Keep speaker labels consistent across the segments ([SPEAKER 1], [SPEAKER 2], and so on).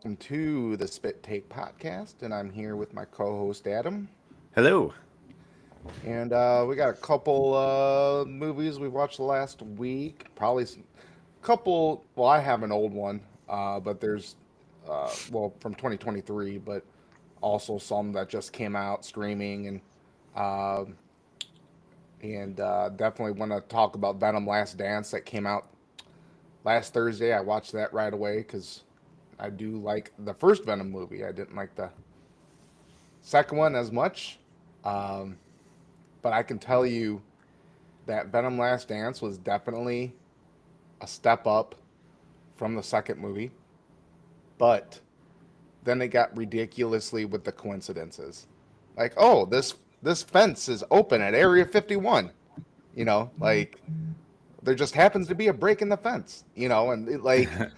[SPEAKER 1] welcome to the Spit Take podcast. And I'm here with my co host, Adam.
[SPEAKER 2] Hello.
[SPEAKER 1] And we got a couple movies we watched last week. Probably a couple. Well, I have an old one, but there's, from 2023, but also some that just came out streaming. Um and definitely want to talk about Venom Last Dance that came out last Thursday. I watched that right away because I do like the first Venom movie. I didn't like the second one as much. Um, but I can tell you that Venom Last Dance was definitely a step up from the second movie. But then it got ridiculously with the coincidences. Like, oh, this fence is open at Area 51. Like there just happens to be a break in the fence. And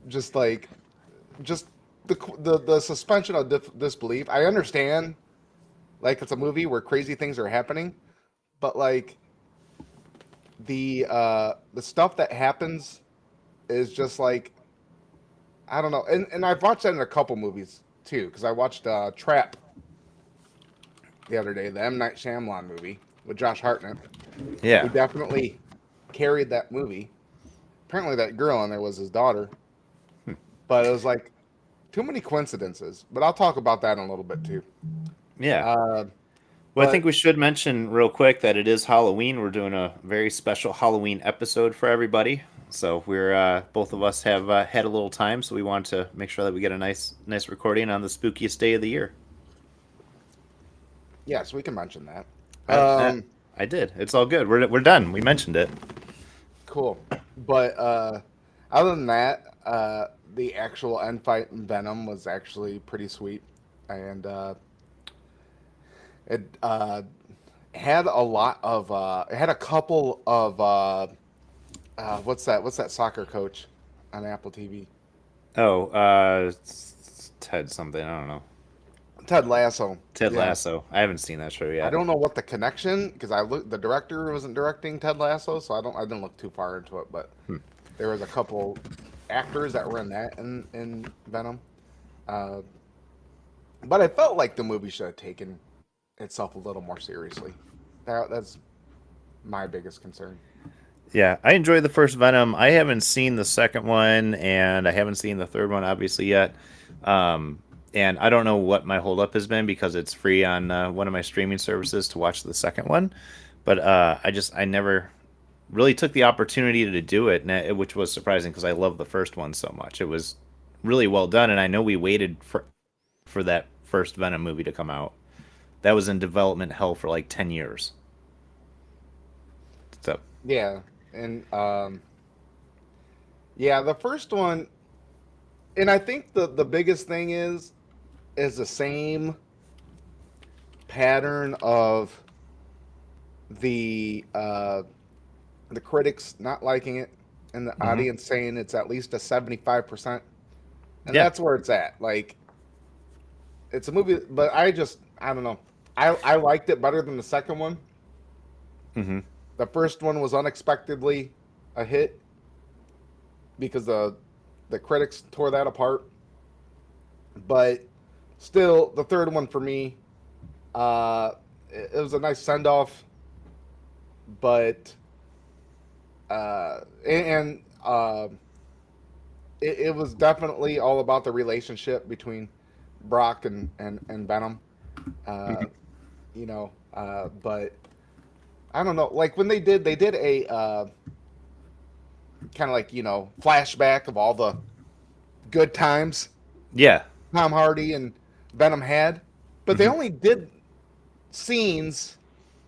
[SPEAKER 1] just like just the suspension of disbelief. I understand, like it's a movie where crazy things are happening, but like the stuff that happens is just like I don't know. And I've watched that in a couple movies too, because I watched Trap the other day, the M Night Shyamalan movie with Josh Hartnett,
[SPEAKER 2] Yeah.
[SPEAKER 1] who definitely carried that movie. Apparently, that girl in there was his daughter, but it was like too many coincidences. But I'll talk about that in a little bit too.
[SPEAKER 2] Yeah.
[SPEAKER 1] Uh,
[SPEAKER 2] Well, I think
[SPEAKER 1] but
[SPEAKER 2] we should mention real quick that it is Halloween. We're doing a very special Halloween episode for everybody. So we're both of us have had a little time, so we want to make sure that we get a nice recording on the spookiest day of the year.
[SPEAKER 1] yes, we can mention that.
[SPEAKER 2] I I, I did. It's all good. We're done. We mentioned it.
[SPEAKER 1] Cool. But other than that, the actual end fight in Venom was actually pretty sweet, and it had a lot of it had a couple of what's that soccer coach on Apple TV?
[SPEAKER 2] Oh, Ted something. I don't know.
[SPEAKER 1] Ted Lasso.
[SPEAKER 2] Ted
[SPEAKER 1] Yeah.
[SPEAKER 2] Lasso. I haven't seen that show
[SPEAKER 1] I
[SPEAKER 2] yet.
[SPEAKER 1] don't know what the connection because I looked. The director wasn't directing Ted Lasso, so I didn't look too far into it. But
[SPEAKER 2] Hmm.
[SPEAKER 1] there was a couple actors that were in that in Venom. Uh, but I felt like the movie should have taken itself a little more seriously. That's my biggest concern.
[SPEAKER 2] Yeah, I enjoyed the first Venom. I haven't seen the second one, and I haven't seen the third one, obviously, yet. Um, and I don't know what my holdup has been because it's free on one of my streaming services to watch the second one. But I never really took the opportunity to do it, which was surprising because I love the first one so much. It was really well done, and I know we waited for that first Venom movie to come out. That was in development hell for like 10 years. So
[SPEAKER 1] Yeah, and yeah, the first one, and I think the biggest thing is the same pattern of the uh, the critics not liking it and the
[SPEAKER 2] hmm
[SPEAKER 1] audience saying it's at least a 75%, and
[SPEAKER 2] yeah.
[SPEAKER 1] that's where it's at. Like it's a movie, but I don't know. I liked it better than the second one.
[SPEAKER 2] hmm
[SPEAKER 1] The first one was unexpectedly a hit because the critics tore that apart. But still, the third one for me, it was a nice send off, but and it was definitely all about the relationship between Brock and Venom. Uh, but I don't know. Like when they did a kind of like flashback of all the good times
[SPEAKER 2] Yeah.
[SPEAKER 1] Tom Hardy and Venom had, but they
[SPEAKER 2] hmm
[SPEAKER 1] only did scenes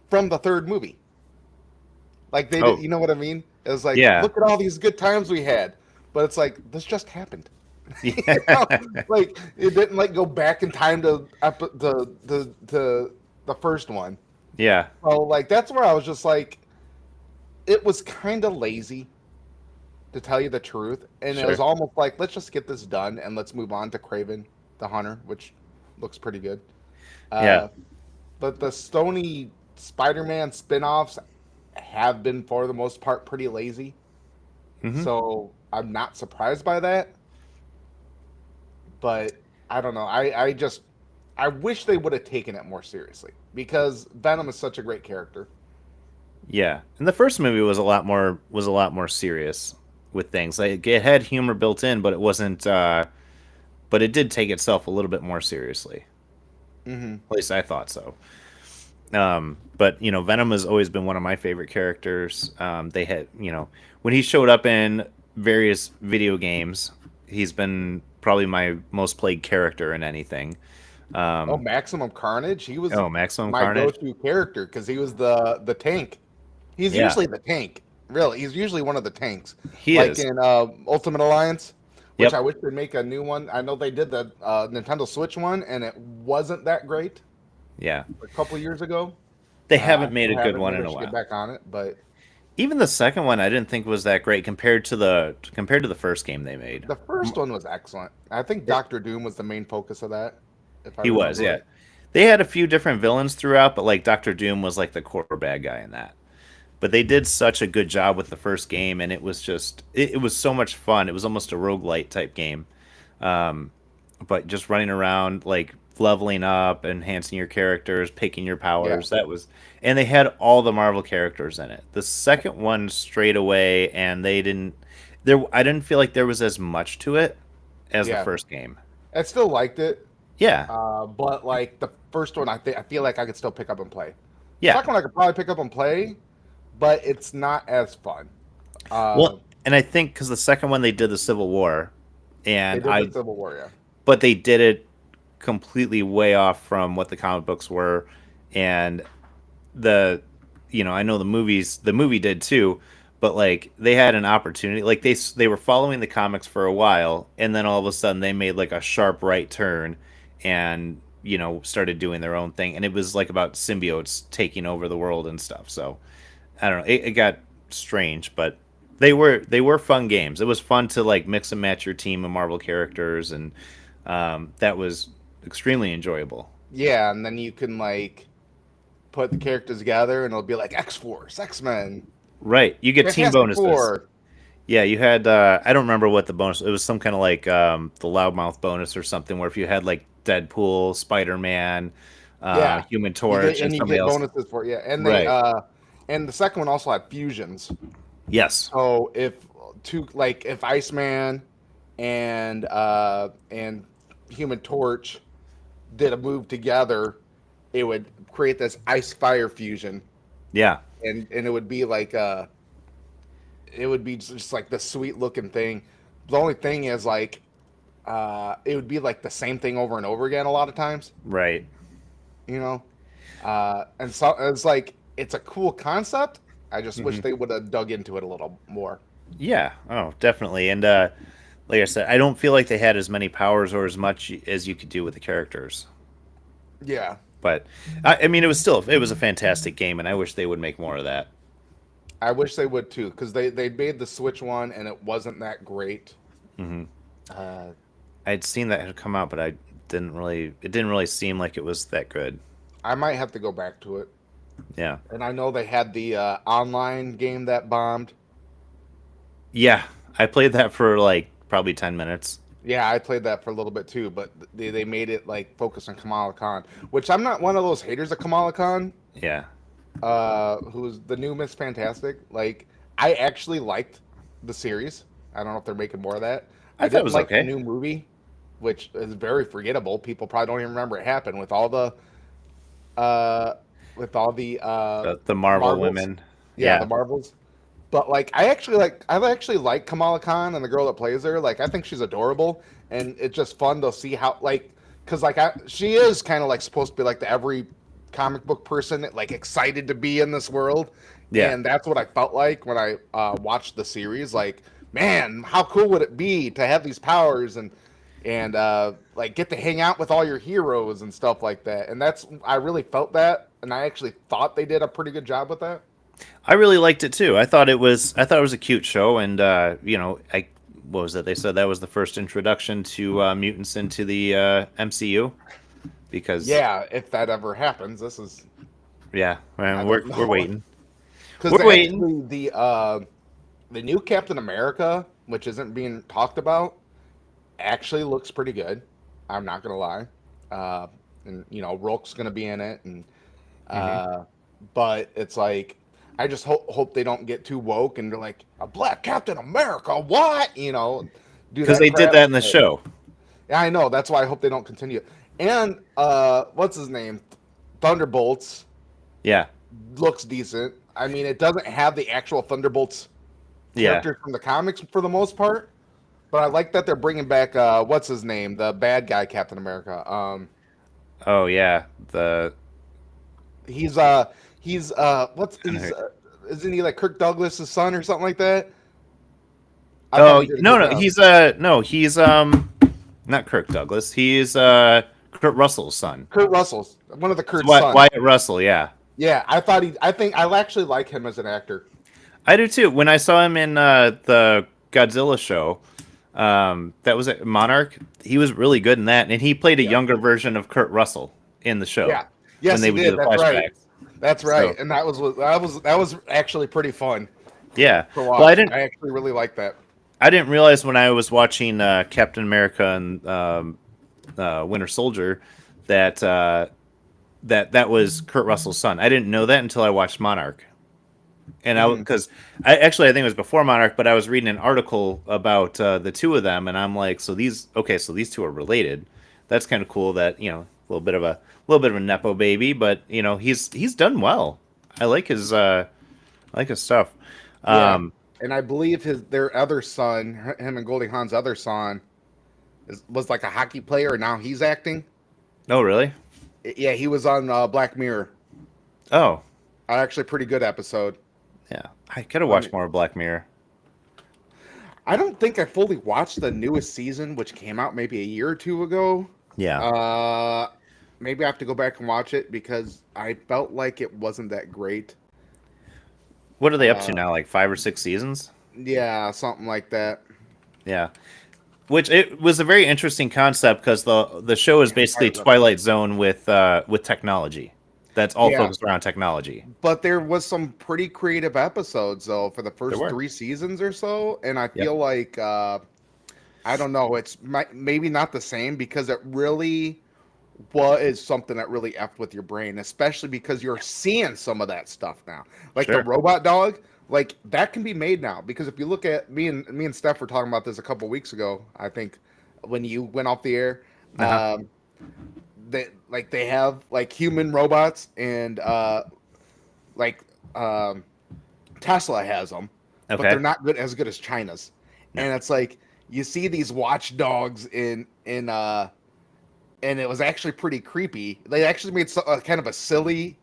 [SPEAKER 1] from the third movie. Like they did,
[SPEAKER 2] Oh,
[SPEAKER 1] you know what I mean? It was like,
[SPEAKER 2] yeah.
[SPEAKER 1] look at all these good times we had, but it's like this just happened. You
[SPEAKER 2] Yeah.
[SPEAKER 1] know? Like it didn't like go back in time to the first one.
[SPEAKER 2] Yeah.
[SPEAKER 1] So like that's where I was just like, it was kind of lazy to tell you the truth, and it was
[SPEAKER 2] Sure.
[SPEAKER 1] almost like let's just get this done and let's move on to Craven the Hunter, which looks pretty good.
[SPEAKER 2] Yeah.
[SPEAKER 1] Uh, but the Sony Spider-Man spin-offs have been for the most part pretty lazy.
[SPEAKER 2] hmm
[SPEAKER 1] So I'm not surprised by that. but I don't know. I wish they would have taken it more seriously because Venom is such a great character.
[SPEAKER 2] Yeah, and the first movie was a lot more serious with things. Like it had humor built in, but it wasn't. But it did take itself a little bit more seriously.
[SPEAKER 1] Hmm.
[SPEAKER 2] At least I thought so. But Venom has always been one of my favorite characters. They had, when he showed up in various video games, he's been probably my most played character in anything.
[SPEAKER 1] Oh,
[SPEAKER 2] Um,
[SPEAKER 1] Maximum Carnage. He was
[SPEAKER 2] oh, Maximum
[SPEAKER 1] my
[SPEAKER 2] Carnage.
[SPEAKER 1] go-to character because he was the tank. He's
[SPEAKER 2] Yeah,
[SPEAKER 1] usually the tank. Really, he's usually one of the tanks.
[SPEAKER 2] he
[SPEAKER 1] Like
[SPEAKER 2] is.
[SPEAKER 1] in Ultimate Alliance, which
[SPEAKER 2] Yep.
[SPEAKER 1] I wish they'd make a new one. I know they did the Nintendo Switch one, and it wasn't that great
[SPEAKER 2] Yeah,
[SPEAKER 1] a couple years ago.
[SPEAKER 2] they
[SPEAKER 1] I
[SPEAKER 2] haven't made
[SPEAKER 1] still
[SPEAKER 2] a
[SPEAKER 1] have
[SPEAKER 2] good
[SPEAKER 1] it.
[SPEAKER 2] one
[SPEAKER 1] Maybe
[SPEAKER 2] in
[SPEAKER 1] I
[SPEAKER 2] a
[SPEAKER 1] should get
[SPEAKER 2] while.
[SPEAKER 1] back on it. But
[SPEAKER 2] Even the second one, I didn't think was that great compared to the first game they made.
[SPEAKER 1] the first one was excellent. I think Doctor Doom was the main focus of that, if I
[SPEAKER 2] He was,
[SPEAKER 1] remember
[SPEAKER 2] yeah.
[SPEAKER 1] right.
[SPEAKER 2] They had a few different villains throughout, but like Doctor Doom was like the core bad guy in that. But they did such a good job with the first game, and it was so much fun. It was almost a roguelite type game. Um, but just running around, like leveling up, enhancing your characters, picking your
[SPEAKER 1] Yeah,
[SPEAKER 2] powers. That was, and they had all the Marvel characters in it. The second one straight away, and they didn't. There, I didn't feel like there was as much to it as the
[SPEAKER 1] yeah.
[SPEAKER 2] first game.
[SPEAKER 1] I still liked it,
[SPEAKER 2] Yeah,
[SPEAKER 1] but like the first one, I feel like I could still pick up and play.
[SPEAKER 2] yeah.
[SPEAKER 1] Second one, I could probably pick up and play, but it's not as fun. Uh,
[SPEAKER 2] Well, and I think because the second one they did the Civil War,
[SPEAKER 1] they
[SPEAKER 2] and
[SPEAKER 1] did the Civil War, yeah.
[SPEAKER 2] but they did it completely way off from what the comic books were, and the I know the movie did too, but like they had an opportunity, like they were following the comics for a while, and then all of a sudden they made like a sharp right turn, and started doing their own thing, and it was like about symbiotes taking over the world and stuff. So I don't know, it got strange, but they were fun games. It was fun to like mix and match your team of Marvel characters, and that was extremely enjoyable.
[SPEAKER 1] Yeah, and then you can like put the characters together, and it'll be like X Force, X Men,
[SPEAKER 2] Right, you get team
[SPEAKER 1] Fantastic
[SPEAKER 2] bonuses.
[SPEAKER 1] Four.
[SPEAKER 2] Yeah, you had I don't remember what the bonus. It was some kind of like the loudmouth bonus or something, where if you had like Deadpool, Spider Man,
[SPEAKER 1] Yeah,
[SPEAKER 2] Human Torch, and
[SPEAKER 1] you
[SPEAKER 2] somebody
[SPEAKER 1] get
[SPEAKER 2] else.
[SPEAKER 1] bonuses for it. Yeah,
[SPEAKER 2] Right.
[SPEAKER 1] and the second one also had fusions.
[SPEAKER 2] Yes.
[SPEAKER 1] So if Iceman and Human Torch did a move together, it would create this ice fire fusion,
[SPEAKER 2] Yeah.
[SPEAKER 1] and it would be like it would be just like the sweet looking thing. The only thing is like it would be like the same thing over and over again a lot of times,
[SPEAKER 2] Right.
[SPEAKER 1] you know. And so it's like it's a cool concept. I just wish
[SPEAKER 2] Hmm.
[SPEAKER 1] they would have dug into it a little more.
[SPEAKER 2] Yeah. Oh, definitely. And like I said, I don't feel like they had as many powers or as much as you could do with the characters.
[SPEAKER 1] Yeah,
[SPEAKER 2] But I mean, it was a fantastic game, and I wish they would make more of that.
[SPEAKER 1] I wish they would too, because they made the Switch one and it wasn't that great.
[SPEAKER 2] Hmm.
[SPEAKER 1] Uh,
[SPEAKER 2] I'd seen that had come out, but it didn't really seem like it was that good.
[SPEAKER 1] I might have to go back to it.
[SPEAKER 2] Yeah.
[SPEAKER 1] And I know they had the online game that bombed.
[SPEAKER 2] Yeah. I played that for like probably 10 minutes.
[SPEAKER 1] Yeah, I played that for a little bit too, but they made it like focus on Kamala Khan, which I'm not one of those haters of Kamala Khan,
[SPEAKER 2] Yeah.
[SPEAKER 1] who's the new Miss Fantastic. Like, I actually liked the series. I don't know if they're making more of that.
[SPEAKER 2] I
[SPEAKER 1] I
[SPEAKER 2] thought it
[SPEAKER 1] didn't
[SPEAKER 2] was
[SPEAKER 1] like the
[SPEAKER 2] okay.
[SPEAKER 1] new movie, which is very forgettable. People probably don't even remember it happened uh, with all the
[SPEAKER 2] The Marvel
[SPEAKER 1] Marvels.
[SPEAKER 2] women.
[SPEAKER 1] Yeah, the
[SPEAKER 2] Yeah.
[SPEAKER 1] Marvels. But like, I actually like Kamala Khan and the girl that plays her. Like, I think she's adorable, and it's just fun to see how like, cause like she is kind of like supposed to be like the every comic book person like excited to be in this world,
[SPEAKER 2] Yeah.
[SPEAKER 1] and that's what I felt like when I watched the series. Like, man, how cool would it be to have these powers and like get to hang out with all your heroes and stuff like that. And that's I really felt that, and I actually thought they did a pretty good job with that.
[SPEAKER 2] I really liked it too. I thought it was a cute show, and I what was it? They said that was the first introduction to mutants into the MCU because
[SPEAKER 1] Yeah, if that ever happens, this is
[SPEAKER 2] yeah,
[SPEAKER 1] I
[SPEAKER 2] man, we're
[SPEAKER 1] don't
[SPEAKER 2] we're
[SPEAKER 1] know.
[SPEAKER 2] waiting.
[SPEAKER 1] Because
[SPEAKER 2] We're waiting.
[SPEAKER 1] actually, the new Captain America, which isn't being talked about, actually looks pretty good. I'm not gonna lie. And Rourke's gonna be in it, and
[SPEAKER 2] Hmm.
[SPEAKER 1] uh, but it's like I just hope they don't get too woke and they're like a black Captain America, what? Do
[SPEAKER 2] Because
[SPEAKER 1] that
[SPEAKER 2] they did
[SPEAKER 1] crap.
[SPEAKER 2] that in the
[SPEAKER 1] But,
[SPEAKER 2] show.
[SPEAKER 1] yeah, I know. That's why I hope they don't continue. And what's his name? Thunderbolts
[SPEAKER 2] Yeah,
[SPEAKER 1] looks decent. I mean, it doesn't have the actual Thunderbolts
[SPEAKER 2] yeah.
[SPEAKER 1] characters from the comics for the most part, but I like that they're bringing back what's his name, the bad guy Captain America.
[SPEAKER 2] Oh yeah, the
[SPEAKER 1] He's what's
[SPEAKER 2] kind
[SPEAKER 1] he's
[SPEAKER 2] of.
[SPEAKER 1] isn't he like Kirk Douglas's son or something like that? I thought
[SPEAKER 2] Oh
[SPEAKER 1] he did a
[SPEAKER 2] no,
[SPEAKER 1] good
[SPEAKER 2] no,
[SPEAKER 1] job.
[SPEAKER 2] he's not Kirk Douglas. He's Kurt Russell's son.
[SPEAKER 1] Kurt Russell's one of the
[SPEAKER 2] It's
[SPEAKER 1] Kurt's son.
[SPEAKER 2] Wyatt Russell. Yeah,
[SPEAKER 1] Yeah, I thought he. I think I actually like him as an actor.
[SPEAKER 2] I do too. When I saw him in the Godzilla show, that was it, Monarch. He was really good in that, and he played a
[SPEAKER 1] Yeah,
[SPEAKER 2] younger version of Kurt Russell in the show
[SPEAKER 1] yeah,
[SPEAKER 2] when
[SPEAKER 1] yes,
[SPEAKER 2] they
[SPEAKER 1] he
[SPEAKER 2] would do
[SPEAKER 1] did.
[SPEAKER 2] the
[SPEAKER 1] That's right.
[SPEAKER 2] flashbacks.
[SPEAKER 1] That's right.
[SPEAKER 2] So
[SPEAKER 1] And that was actually pretty fun
[SPEAKER 2] yeah,
[SPEAKER 1] to
[SPEAKER 2] well,
[SPEAKER 1] watch. I actually really like that.
[SPEAKER 2] I didn't realize when I was watching Captain America and Winter Soldier that that was Kurt Russell's son. I didn't know that until I watched Monarch. And I
[SPEAKER 1] Hmm.
[SPEAKER 2] because I think it was before Monarch, but I was reading an article about the two of them, and I'm like, so these two are related. That's kind of cool. That a little bit of a nepo baby, but he's done well. I like his stuff.
[SPEAKER 1] Yeah,
[SPEAKER 2] Um,
[SPEAKER 1] and I believe their other son, him and Goldie Hawn's other son, was like a hockey player, and now he's acting.
[SPEAKER 2] oh really?
[SPEAKER 1] Yeah, he was on Black Mirror.
[SPEAKER 2] Oh
[SPEAKER 1] Actually, pretty good episode.
[SPEAKER 2] yeah, I could have
[SPEAKER 1] Let me.
[SPEAKER 2] watched more of Black Mirror.
[SPEAKER 1] I don't think I fully watched the newest season, which came out maybe a year or two ago.
[SPEAKER 2] Yeah.
[SPEAKER 1] Uh, Maybe I have to go back and watch it because I felt like it wasn't that great.
[SPEAKER 2] What are they up to
[SPEAKER 1] Uh,
[SPEAKER 2] now? Like 5 or 6 seasons?
[SPEAKER 1] yeah, something like that.
[SPEAKER 2] Yeah. Which it was a very interesting concept because the show is
[SPEAKER 1] Yeah,
[SPEAKER 2] basically
[SPEAKER 1] fire up.
[SPEAKER 2] Twilight Zone with technology. That's all
[SPEAKER 1] Yeah,
[SPEAKER 2] focused around technology.
[SPEAKER 1] but there was some pretty creative episodes though for the
[SPEAKER 2] There
[SPEAKER 1] first
[SPEAKER 2] were.
[SPEAKER 1] 3 seasons or so, and I
[SPEAKER 2] Yep.
[SPEAKER 1] feel like I don't know, maybe not the same because it really was something that really effed with your brain, especially because you're seeing some of that stuff now, like the
[SPEAKER 2] Sure.
[SPEAKER 1] robot dog. Like that can be made now because if you look at me and Steph were talking about this a couple weeks ago, I think when you went off the air.
[SPEAKER 2] Uh-huh.
[SPEAKER 1] Um, they have like human robots and like um, Tesla has them, but
[SPEAKER 2] Okay.
[SPEAKER 1] they're not as good as China's.
[SPEAKER 2] No.
[SPEAKER 1] And it's like you see these watchdogs and it was actually pretty creepy. They actually made kind of a silly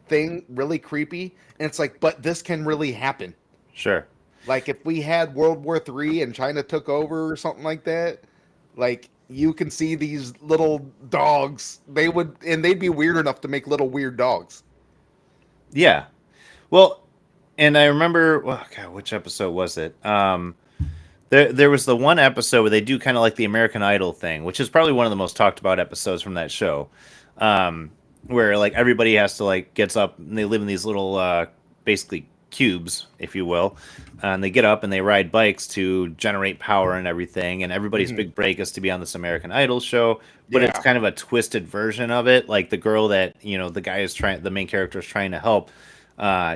[SPEAKER 1] thing really creepy, and it's like, but this can really happen.
[SPEAKER 2] Sure.
[SPEAKER 1] Like if we had World War III and China took over or something like that, like you can see these little dogs. They'd be weird enough to make little weird dogs.
[SPEAKER 2] Yeah. Well, and I remember, well, God, which episode was it? There was the one episode where they do kind of like the American Idol thing, which is probably one of the most talked about episodes from that show, um, where like everybody has to like gets up and they live in these little basically cubes, if you will, and they get up and they ride bikes to generate power and everything. And everybody's
[SPEAKER 1] Hmm.
[SPEAKER 2] big break is to be on this American Idol show, but it's
[SPEAKER 1] Yeah.
[SPEAKER 2] kind of a twisted version of it. Like the girl that the main character is trying to help.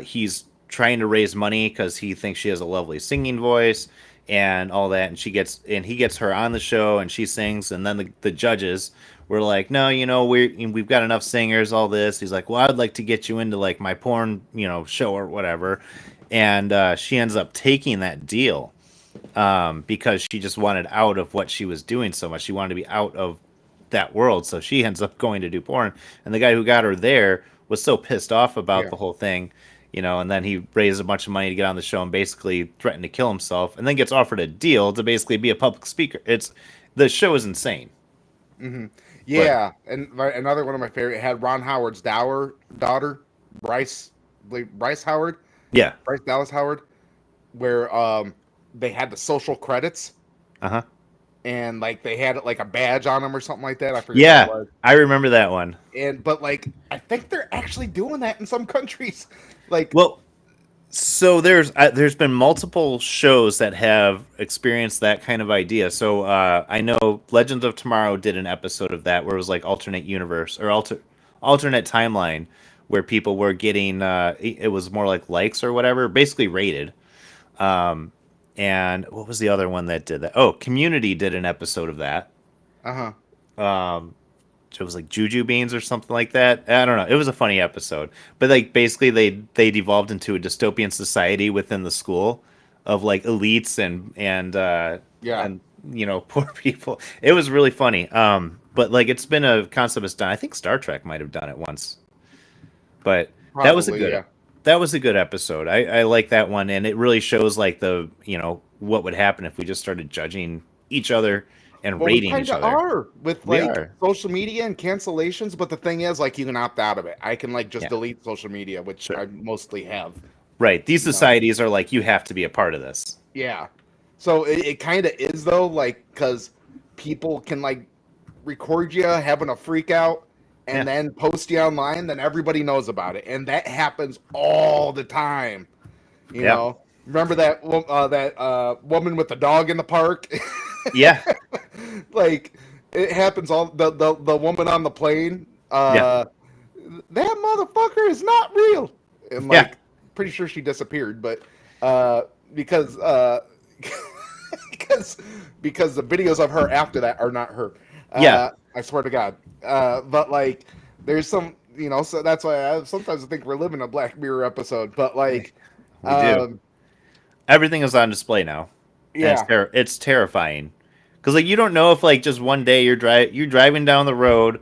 [SPEAKER 2] He's trying to raise money because he thinks she has a lovely singing voice and all that, and he gets her on the show and she sings, and then the judges were like, no, we've got enough singers, all this. He's like, well, I'd like to get you into like my porn show or whatever, and she ends up taking that deal because she just wanted out of what she was doing so much. She wanted to be out of that world, so she ends up going to do porn, and the guy who got her there was so pissed off about
[SPEAKER 1] Yeah.
[SPEAKER 2] the whole thing, and then he raised a bunch of money to get on the show and basically threatened to kill himself, and then gets offered a deal to basically be a public speaker. The show is insane.
[SPEAKER 1] Hmm.
[SPEAKER 2] But
[SPEAKER 1] Yeah. And another one of my favorite it had Ron Howard's daughter, Bryce, I believe Bryce Howard,
[SPEAKER 2] yeah.
[SPEAKER 1] Bryce Dallas Howard, where they had the social credits
[SPEAKER 2] Uh-huh.
[SPEAKER 1] and like they had like a badge on them or something like that. I forget what it
[SPEAKER 2] Yeah,
[SPEAKER 1] was.
[SPEAKER 2] I remember that one.
[SPEAKER 1] But like I think they're actually doing that in some countries. Like
[SPEAKER 2] Well, So there's been multiple shows that have experienced that kind of idea. So I know Legends of Tomorrow did an episode of that where it was like alternate universe or alternate timeline where people were getting it was more like likes or whatever, basically rated. Um, and what was the other one that did that? Oh, Community did an episode of that.
[SPEAKER 1] Uh-huh.
[SPEAKER 2] Um, it was like Juju Beans or something like that. I don't know. It was a funny episode, but like basically they devolved into a dystopian society within the school of like elites
[SPEAKER 1] Yeah,
[SPEAKER 2] and poor people. It was really funny. But like it's been a concept that's done. I think Star Trek might have done it once, but that was a
[SPEAKER 1] probably,
[SPEAKER 2] good
[SPEAKER 1] yeah.
[SPEAKER 2] that was a good episode. I like that one, and it really shows like the what would happen if we just started judging each other and
[SPEAKER 1] Well, we
[SPEAKER 2] rating
[SPEAKER 1] kind
[SPEAKER 2] each
[SPEAKER 1] of
[SPEAKER 2] other.
[SPEAKER 1] are with
[SPEAKER 2] We
[SPEAKER 1] like
[SPEAKER 2] are.
[SPEAKER 1] social media and cancellations, but the thing is, like, you can opt out of it. I can like just
[SPEAKER 2] Yeah.
[SPEAKER 1] delete social media, which
[SPEAKER 2] Sure.
[SPEAKER 1] I mostly have.
[SPEAKER 2] Right. These
[SPEAKER 1] You know,
[SPEAKER 2] societies are like, you have to be a part of this.
[SPEAKER 1] yeah. So it kind of is though, like, because people can like record you having a freak out
[SPEAKER 2] Yeah.
[SPEAKER 1] and then post you online, then everybody knows about it, and that happens all the time. You
[SPEAKER 2] Yeah.
[SPEAKER 1] know, remember that woman with the dog in the park?
[SPEAKER 2] Yeah.
[SPEAKER 1] Like it happens all the woman on the plane.
[SPEAKER 2] Yeah.
[SPEAKER 1] That motherfucker is not real, and
[SPEAKER 2] Yeah.
[SPEAKER 1] like pretty sure she disappeared, but because because because the videos of her after that are not her.
[SPEAKER 2] Yeah.
[SPEAKER 1] I swear to God. But like there's some, so that's why I sometimes think we're living a Black Mirror episode. But like,
[SPEAKER 2] We do.
[SPEAKER 1] um,
[SPEAKER 2] Everything is on display now. And
[SPEAKER 1] yeah,
[SPEAKER 2] it's terrifying. Cuz like you don't know if like just one day you're driving down the road,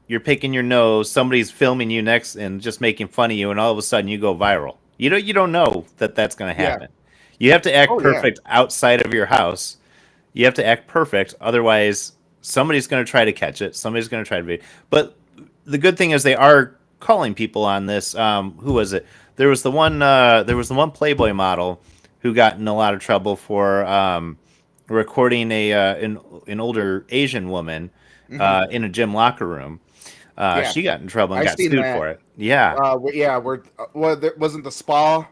[SPEAKER 2] you're picking your nose, somebody's filming you next and just making fun of you and all of a sudden you go viral. You don't know that that's going to
[SPEAKER 1] yeah,
[SPEAKER 2] happen. You have to act
[SPEAKER 1] oh yeah,
[SPEAKER 2] perfect outside of your house. You have to act perfect, otherwise somebody's going to try to catch it. Somebody's going to try to be. But the good thing is they are calling people on this. Who was it? There was the one. There was the one Playboy model who got in a lot of trouble for recording an older Asian woman
[SPEAKER 1] hmm
[SPEAKER 2] in a gym locker room.
[SPEAKER 1] yeah.
[SPEAKER 2] She got in trouble and
[SPEAKER 1] I
[SPEAKER 2] got
[SPEAKER 1] seen
[SPEAKER 2] sued for
[SPEAKER 1] that.
[SPEAKER 2] it. Yeah,
[SPEAKER 1] Yeah, we're well, there wasn't the spa.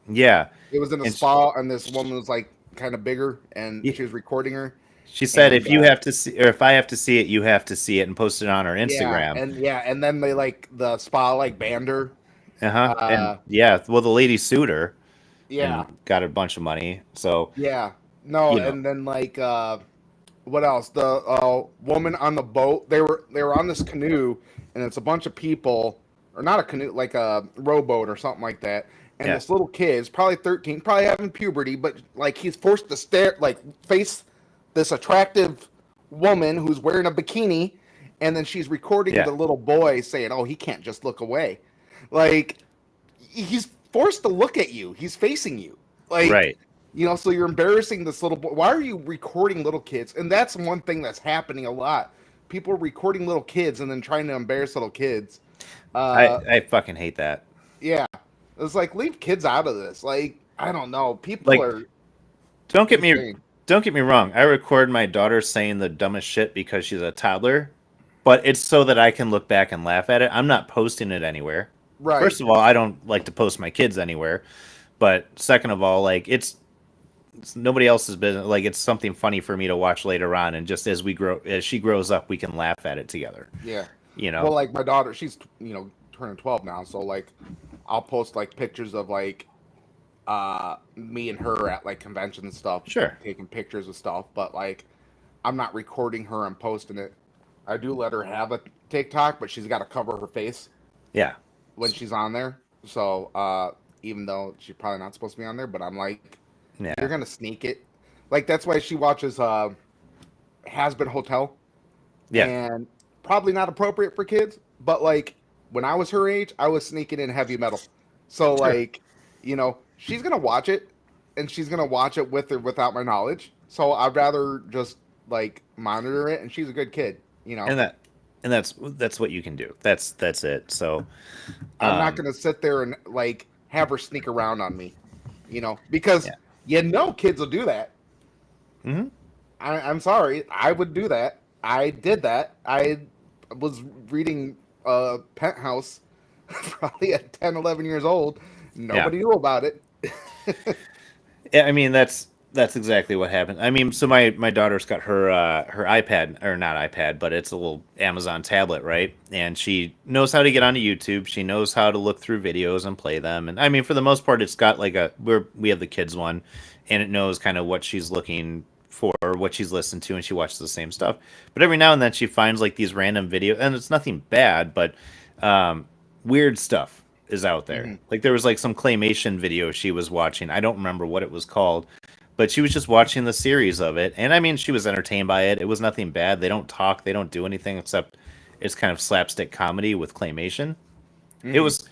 [SPEAKER 2] yeah.
[SPEAKER 1] It was in a
[SPEAKER 2] And
[SPEAKER 1] spa, and this woman was like kind of bigger, and
[SPEAKER 2] she,
[SPEAKER 1] she was recording her.
[SPEAKER 2] she said,
[SPEAKER 1] And
[SPEAKER 2] if you have to see, or if I have to see it, you have to see it, and post it on her Instagram.
[SPEAKER 1] yeah, and then they like the spa like banned her.
[SPEAKER 2] Uh huh. And
[SPEAKER 1] Uh,
[SPEAKER 2] yeah, well, the lady sued her
[SPEAKER 1] yeah,
[SPEAKER 2] and got a bunch of money. So
[SPEAKER 1] yeah, no,
[SPEAKER 2] you know,
[SPEAKER 1] and then like what else? The woman on the boat. They were on this canoe, and it's a bunch of people, or not a canoe, like a rowboat or something like that. And
[SPEAKER 2] yeah,
[SPEAKER 1] this little kid is probably 13, probably having puberty, but like he's forced to stare, like face this attractive woman who's wearing a bikini, and then she's recording
[SPEAKER 2] yeah,
[SPEAKER 1] the little boy saying, "Oh, he can't just look away." Like he's forced to look at you. He's facing you. Like
[SPEAKER 2] right.
[SPEAKER 1] so you're embarrassing this little boy. Why are you recording little kids? And that's one thing that's happening a lot. People are recording little kids and then trying to embarrass little kids.
[SPEAKER 2] I
[SPEAKER 1] Uh,
[SPEAKER 2] I fucking hate that.
[SPEAKER 1] yeah, it's like leave kids out of this. Like I don't know, people
[SPEAKER 2] Like,
[SPEAKER 1] are
[SPEAKER 2] don't get me
[SPEAKER 1] insane.
[SPEAKER 2] don't get me wrong. I record my daughter saying the dumbest shit because she's a toddler, but it's so that I can look back and laugh at it. I'm not posting it anywhere.
[SPEAKER 1] Right.
[SPEAKER 2] First of all, I don't like to post my kids anywhere, but second of all, like it's nobody else's business. Like it's something funny for me to watch later on, and just as she grows up, we can laugh at it together.
[SPEAKER 1] Yeah.
[SPEAKER 2] You
[SPEAKER 1] Well,
[SPEAKER 2] know?
[SPEAKER 1] like my daughter, she's turning 12 now, so like I'll post like pictures of like me and her at like conventions and stuff,
[SPEAKER 2] Sure.
[SPEAKER 1] taking pictures of stuff, but like I'm not recording her and posting it. I do let her have a TikTok, but she's got to cover her face
[SPEAKER 2] Yeah.
[SPEAKER 1] when she's on there. So, even though she's probably not supposed to be on there, but I'm like, you're
[SPEAKER 2] Yeah.
[SPEAKER 1] gonna sneak it. Like that's why she watches Has Been Hotel,
[SPEAKER 2] Yeah.
[SPEAKER 1] and probably not appropriate for kids, but like when I was her age, I was sneaking in heavy metal. So
[SPEAKER 2] Sure.
[SPEAKER 1] like, she's gonna watch it, and she's gonna watch it with or without my knowledge. So I'd rather just like monitor it, and she's a good kid.
[SPEAKER 2] And that's what you can do. That's it. So,
[SPEAKER 1] I'm not
[SPEAKER 2] um,
[SPEAKER 1] gonna sit there and like have her sneak around on me, because
[SPEAKER 2] yeah.
[SPEAKER 1] kids will do that.
[SPEAKER 2] Hmm.
[SPEAKER 1] I'm sorry, I would do that. I did that. I was reading Penthouse probably at 10, 11 years old.
[SPEAKER 2] Yeah.
[SPEAKER 1] Nobody knew about it.
[SPEAKER 2] Yeah, I mean that's exactly what happened. I mean, so my daughter's got her iPad, or not iPad, but it's a little Amazon tablet, right? And she knows how to get onto YouTube. She knows how to look through videos and play them. And I mean, for the most part, it's got like we have the kids one, and it knows kind of what she's looking for, what she's listened to, and she watches the same stuff. But every now and then she finds like these random videos, and it's nothing bad, but um, weird stuff is out there.
[SPEAKER 1] Hmm.
[SPEAKER 2] Like there was like some claymation video she was watching. I don't remember what it was called, but she was just watching the series of it. And I mean, she was entertained by it. It was nothing bad. They don't talk, they don't do anything except it's kind of slapstick comedy with claymation. It
[SPEAKER 1] Hmm.
[SPEAKER 2] was,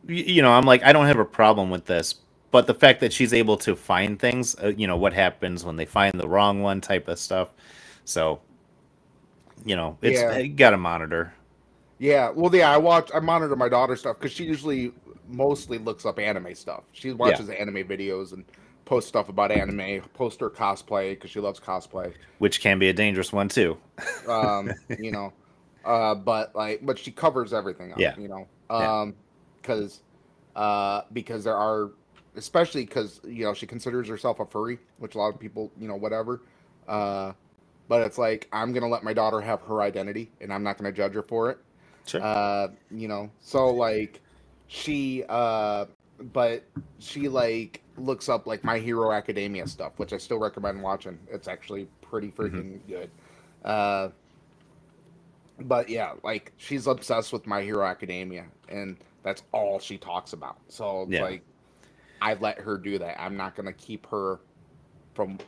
[SPEAKER 2] I'm like, I don't have a problem with this. But the fact that she's able to find things, what happens when they find the wrong one type of stuff. So, it's
[SPEAKER 1] Yeah.
[SPEAKER 2] you got to monitor.
[SPEAKER 1] Yeah. Well, yeah, I monitor my daughter's stuff because she usually mostly looks up anime stuff. She
[SPEAKER 2] Yeah,
[SPEAKER 1] watches anime videos and posts stuff about anime, posts her cosplay because she loves cosplay.
[SPEAKER 2] which can be a dangerous one too.
[SPEAKER 1] You know, but she covers everything up,
[SPEAKER 2] Yeah, yeah,
[SPEAKER 1] because because there are, especially because she considers herself a furry, which a lot of people, whatever. Uh, but it's like I'm gonna let my daughter have her identity, and I'm not gonna judge her for it.
[SPEAKER 2] sure.
[SPEAKER 1] So like she but she like looks up like My Hero Academia stuff, which I still recommend watching. It's actually pretty
[SPEAKER 2] Hmm.
[SPEAKER 1] freaking good. Uh but yeah, like she's obsessed with My Hero Academia, and that's all she talks about. So it's
[SPEAKER 2] Yeah,
[SPEAKER 1] like I let her do that. I'm not gonna keep her from,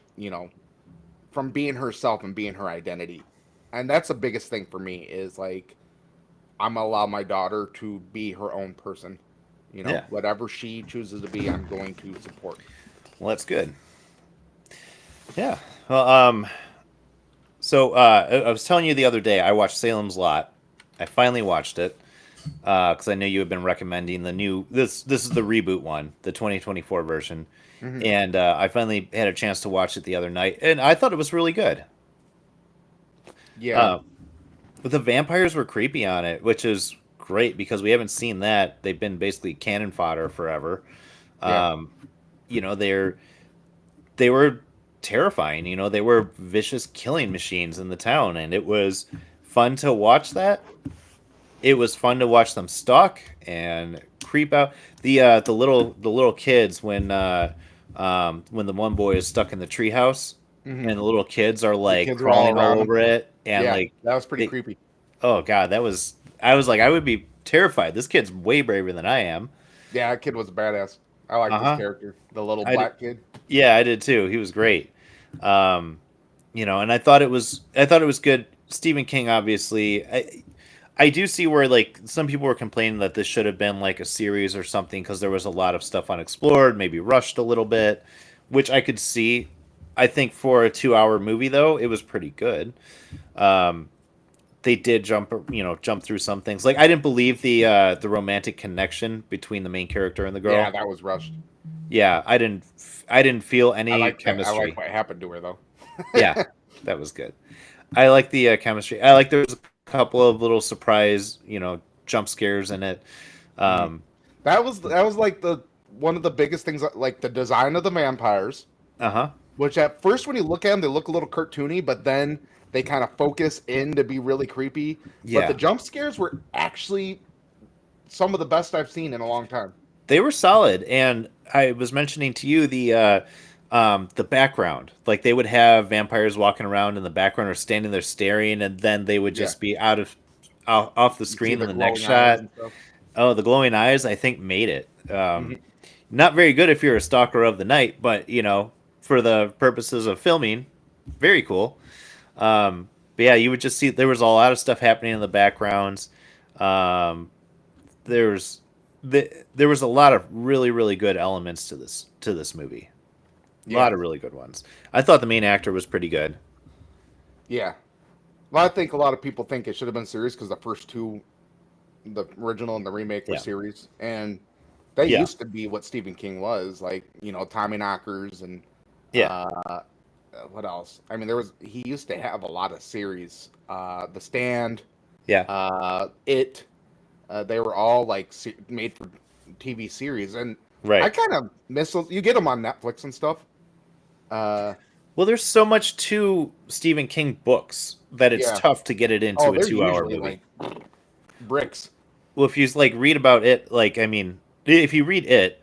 [SPEAKER 1] from being herself and being her identity. And that's the biggest thing for me is like I'm gonna allow my daughter to be her own person.
[SPEAKER 2] yeah.
[SPEAKER 1] Whatever she chooses to be, I'm going to support.
[SPEAKER 2] Well, that's good. Yeah. Well, so I was telling you the other day I watched Salem's Lot. I finally watched it because I know you had been recommending the new this is the reboot one, the 2024 version,
[SPEAKER 1] Hmm.
[SPEAKER 2] and I finally had a chance to watch it the other night, and I thought it was really good.
[SPEAKER 1] Yeah,
[SPEAKER 2] Uh, but the vampires were creepy on it, which is great because we haven't seen that. They've been basically cannon fodder forever.
[SPEAKER 1] yeah,
[SPEAKER 2] Um, they were terrifying. They were vicious killing machines in the town, and it was fun to watch that. It was fun to watch them stalk and creep out the little kids when the one boy is stuck in the treehouse
[SPEAKER 1] hmm
[SPEAKER 2] and the little kids are
[SPEAKER 1] the
[SPEAKER 2] like
[SPEAKER 1] kids are all
[SPEAKER 2] crawling all
[SPEAKER 1] around him.
[SPEAKER 2] over it and
[SPEAKER 1] Yeah,
[SPEAKER 2] like
[SPEAKER 1] that was pretty
[SPEAKER 2] they
[SPEAKER 1] creepy.
[SPEAKER 2] oh god that was I was like I would be terrified. This kid's way braver than I am.
[SPEAKER 1] Yeah, that kid was a badass. I liked his
[SPEAKER 2] Uh-huh.
[SPEAKER 1] character, the little
[SPEAKER 2] I did,
[SPEAKER 1] black kid.
[SPEAKER 2] yeah, I did too. He was great. Um, and I thought it was good. Stephen King, obviously. I do see where like some people were complaining that this should have been like a series or something because there was a lot of stuff unexplored, maybe rushed a little bit, which I could see. I think for a 2-hour movie though, it was pretty good. Um, they did jump through some things. Like I didn't believe the romantic connection between the main character and the
[SPEAKER 1] Yeah,
[SPEAKER 2] girl.
[SPEAKER 1] that was rushed.
[SPEAKER 2] Yeah, I didn't feel
[SPEAKER 1] I
[SPEAKER 2] any
[SPEAKER 1] like that. I like
[SPEAKER 2] chemistry.
[SPEAKER 1] what happened to her though.
[SPEAKER 2] Yeah, that was good. I like the chemistry. I like there was a couple of little surprise, jump scares in it.
[SPEAKER 1] Mhm.
[SPEAKER 2] Um,
[SPEAKER 1] That was like the one of the biggest things, like the design of the vampires.
[SPEAKER 2] uh huh.
[SPEAKER 1] Which at first, when you look at them, they look a little cartoony, but then they kind of focus in to be really creepy. But the
[SPEAKER 2] Yeah,
[SPEAKER 1] jump scares were actually some of the best I've seen in a long time.
[SPEAKER 2] they were solid, and I was mentioning to you the background. Like they would have vampires walking around in the background or standing there staring, and then they would
[SPEAKER 1] Yeah,
[SPEAKER 2] just be off the
[SPEAKER 1] you see
[SPEAKER 2] screen in
[SPEAKER 1] the
[SPEAKER 2] the next
[SPEAKER 1] glowing eyes
[SPEAKER 2] shot.
[SPEAKER 1] and stuff.
[SPEAKER 2] Oh, the glowing eyes, I think made it.
[SPEAKER 1] Hmm.
[SPEAKER 2] Not very good if you're a stalker of the night, but for the purposes of filming, very cool. But yeah, you would just see there was a lot of stuff happening in the backgrounds. Um, there's there was a lot of really really good elements to this movie. A
[SPEAKER 1] Yeah,
[SPEAKER 2] lot of really good ones. I thought the main actor was pretty good.
[SPEAKER 1] yeah. Well, I think a lot of people think it should have been series because the first two, the original and the remake, were
[SPEAKER 2] Yeah,
[SPEAKER 1] series, and they
[SPEAKER 2] yeah,
[SPEAKER 1] used to be what Stephen King was like. Tommy Knockers and
[SPEAKER 2] yeah,
[SPEAKER 1] uh, what else? I mean, he used to have a lot of series. The Stand,
[SPEAKER 2] yeah.
[SPEAKER 1] It, they were all like made for TV series, and I
[SPEAKER 2] Right.
[SPEAKER 1] kind of miss those. You get them on Netflix and stuff. Uh,
[SPEAKER 2] Well, there's so much to Stephen King books that it's
[SPEAKER 1] yeah.
[SPEAKER 2] tough to get it
[SPEAKER 1] Oh,
[SPEAKER 2] into a
[SPEAKER 1] they're
[SPEAKER 2] 2 hour
[SPEAKER 1] usually
[SPEAKER 2] movie.
[SPEAKER 1] like bricks.
[SPEAKER 2] Well, if you like read about it, like I mean, if you read it,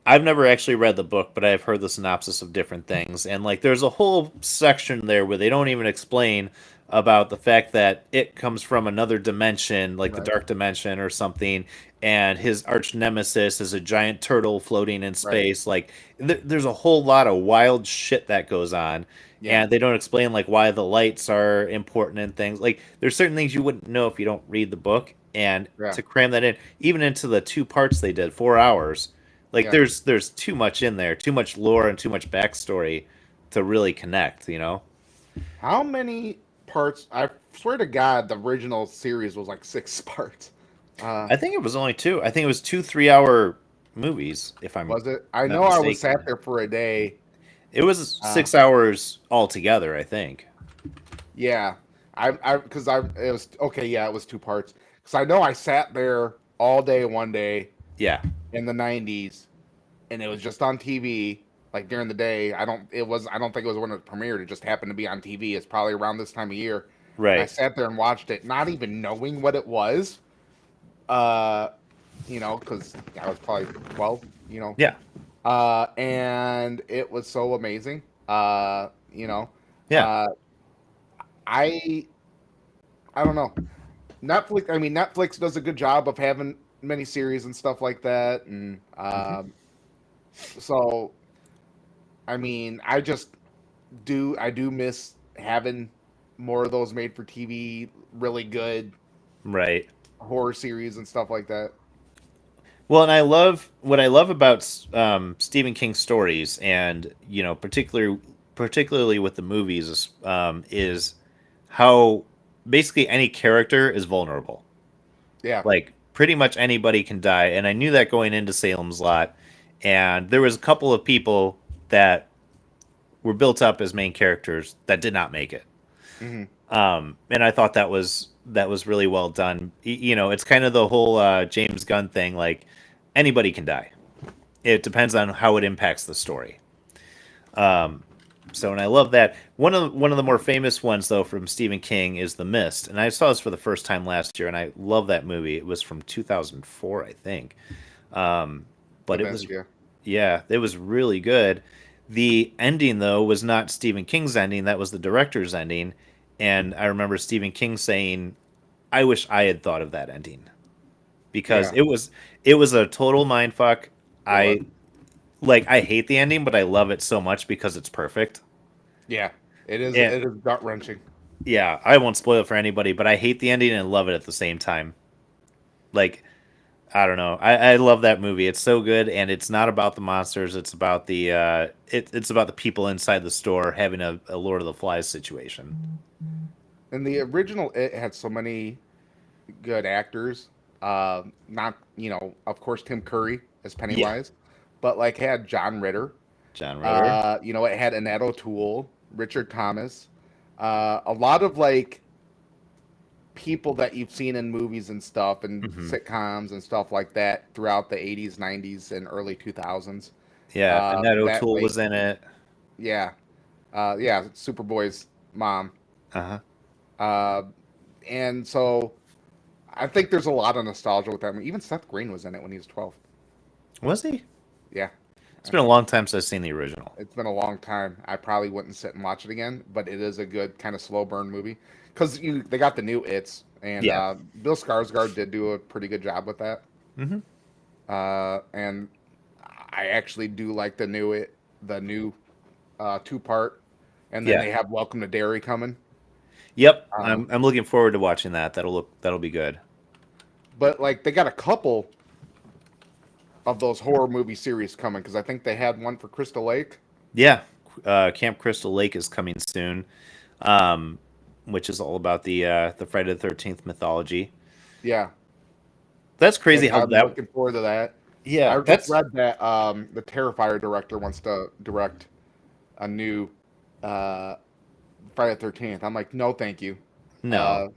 [SPEAKER 2] I've never actually read the book, but I've heard the synopsis of different things, and like there's a whole section there where they don't even explain about the fact that it comes from another dimension, like the
[SPEAKER 1] Right.
[SPEAKER 2] dark dimension or something, and his arch nemesis is a giant turtle floating in
[SPEAKER 1] Right.
[SPEAKER 2] space. Like there's a whole lot of wild shit that goes on.
[SPEAKER 1] Yeah.
[SPEAKER 2] And they don't explain like why the lights are important and things. Like there's certain things you wouldn't know if you don't read the book. And
[SPEAKER 1] Yeah.
[SPEAKER 2] to cram that in, even into the 2 parts they did, 4 hours, like
[SPEAKER 1] Yeah.
[SPEAKER 2] there's too much in there, too much lore and too much backstory to really connect, you know?
[SPEAKER 1] How many parts? I swear to God, the original series was like 6 parts. Uh,
[SPEAKER 2] I think it was only two. I think it was 2 3 hour movies, if I'm
[SPEAKER 1] was it? I
[SPEAKER 2] not
[SPEAKER 1] know I was sat
[SPEAKER 2] mistaken.
[SPEAKER 1] there for a day.
[SPEAKER 2] It was
[SPEAKER 1] Uh,
[SPEAKER 2] 6 hours altogether, I think.
[SPEAKER 1] yeah. Because it was okay. Yeah, it was 2 parts. Because I know I sat there all day one day
[SPEAKER 2] Yeah,
[SPEAKER 1] in the '90s, and it was just on TV. Like during the day, I don't. It was. I don't think it was when it premiered. It just happened to be on TV. It's probably around this time of year, and I
[SPEAKER 2] right.
[SPEAKER 1] sat there and watched it, not even knowing what it was. Uh, because I was probably 12.
[SPEAKER 2] Yeah,
[SPEAKER 1] And it was so amazing.
[SPEAKER 2] yeah.
[SPEAKER 1] Uh, I I don't know. Netflix. I mean, Netflix does a good job of having miniseries and stuff like that, and
[SPEAKER 2] Hmm.
[SPEAKER 1] so I mean, I do miss having more of those made for TV, really good
[SPEAKER 2] Right.
[SPEAKER 1] horror series and stuff like that.
[SPEAKER 2] Well, and I love what I love about Stephen King stories, and particularly with the movies, is how basically any character is vulnerable.
[SPEAKER 1] Yeah,
[SPEAKER 2] Like pretty much anybody can die, and I knew that going into Salem's Lot, and there was a couple of people that were built up as main characters that did not make it.
[SPEAKER 1] hmm
[SPEAKER 2] And I thought that was really well done. It's kind of the whole James Gunn thing. Like anybody can die. It depends on how it impacts the story. So, and I love that. One of the more famous ones though from Stephen King is The Mist, and I saw this for the first time last year, and I love that movie. It was from 2004, I think.
[SPEAKER 1] the
[SPEAKER 2] But it was,
[SPEAKER 1] best. Yeah,
[SPEAKER 2] yeah, it was really good. The ending though was not Stephen King's ending; that was the director's ending. And I remember Stephen King saying, "I wish I had thought of that ending because
[SPEAKER 1] yeah,
[SPEAKER 2] it was a total mind fuck."
[SPEAKER 1] it was.
[SPEAKER 2] I I hate the ending, but I love it so much because it's perfect.
[SPEAKER 1] Yeah, it is.
[SPEAKER 2] And
[SPEAKER 1] It is gut wrenching.
[SPEAKER 2] yeah, I won't spoil it for anybody, but I hate the ending and love it at the same time. Like I don't know. I love that movie. It's so good, and it's not about the monsters. It's about it's about the people inside the store having a Lord of the Flies situation.
[SPEAKER 1] And the original, it had so many good actors. Not of course, Tim Curry as
[SPEAKER 2] Yeah,
[SPEAKER 1] Pennywise, but like had John Ritter.
[SPEAKER 2] John Ritter.
[SPEAKER 1] It had Annette O'Toole, Richard Thomas, a lot of like people that you've seen in movies and stuff and
[SPEAKER 2] Hmm.
[SPEAKER 1] sitcoms and stuff like that throughout the 80s, 90s, and early 2000s.
[SPEAKER 2] Yeah, Annette
[SPEAKER 1] That
[SPEAKER 2] O'Toole
[SPEAKER 1] like
[SPEAKER 2] was in it.
[SPEAKER 1] yeah, yeah, Superboy's mom.
[SPEAKER 2] Uh huh.
[SPEAKER 1] Uh, and so I think there's a lot of nostalgia with that. I mean, even Seth Green was in it when he was 12.
[SPEAKER 2] Was he?
[SPEAKER 1] Yeah,
[SPEAKER 2] It's been a long time since I've seen the original.
[SPEAKER 1] it's been a long time. I probably wouldn't sit and watch it again, but it is a good kind of slow burn movie because they got the new It's, and
[SPEAKER 2] Yeah.
[SPEAKER 1] Bill Skarsgård did do a pretty good job with that.
[SPEAKER 2] Hmm.
[SPEAKER 1] And I actually do like the new 2 part, and then
[SPEAKER 2] Yeah.
[SPEAKER 1] they have Welcome to Derry coming.
[SPEAKER 2] Yep.
[SPEAKER 1] Um,
[SPEAKER 2] I'm looking forward to watching that. That'll be good.
[SPEAKER 1] but like they got a couple of those horror movie series coming because I think they had one for Crystal Lake.
[SPEAKER 2] Yeah. Camp Crystal Lake is coming soon, um, which is all about the Friday the 13th mythology.
[SPEAKER 1] Yeah,
[SPEAKER 2] That's crazy
[SPEAKER 1] and
[SPEAKER 2] how
[SPEAKER 1] I'm
[SPEAKER 2] that.
[SPEAKER 1] looking forward to that.
[SPEAKER 2] Yeah.
[SPEAKER 1] I just
[SPEAKER 2] That's
[SPEAKER 1] read that the Terrifier director wants to direct a new uh, Friday the 13th. I'm like, no, thank you.
[SPEAKER 2] no.
[SPEAKER 1] Uh,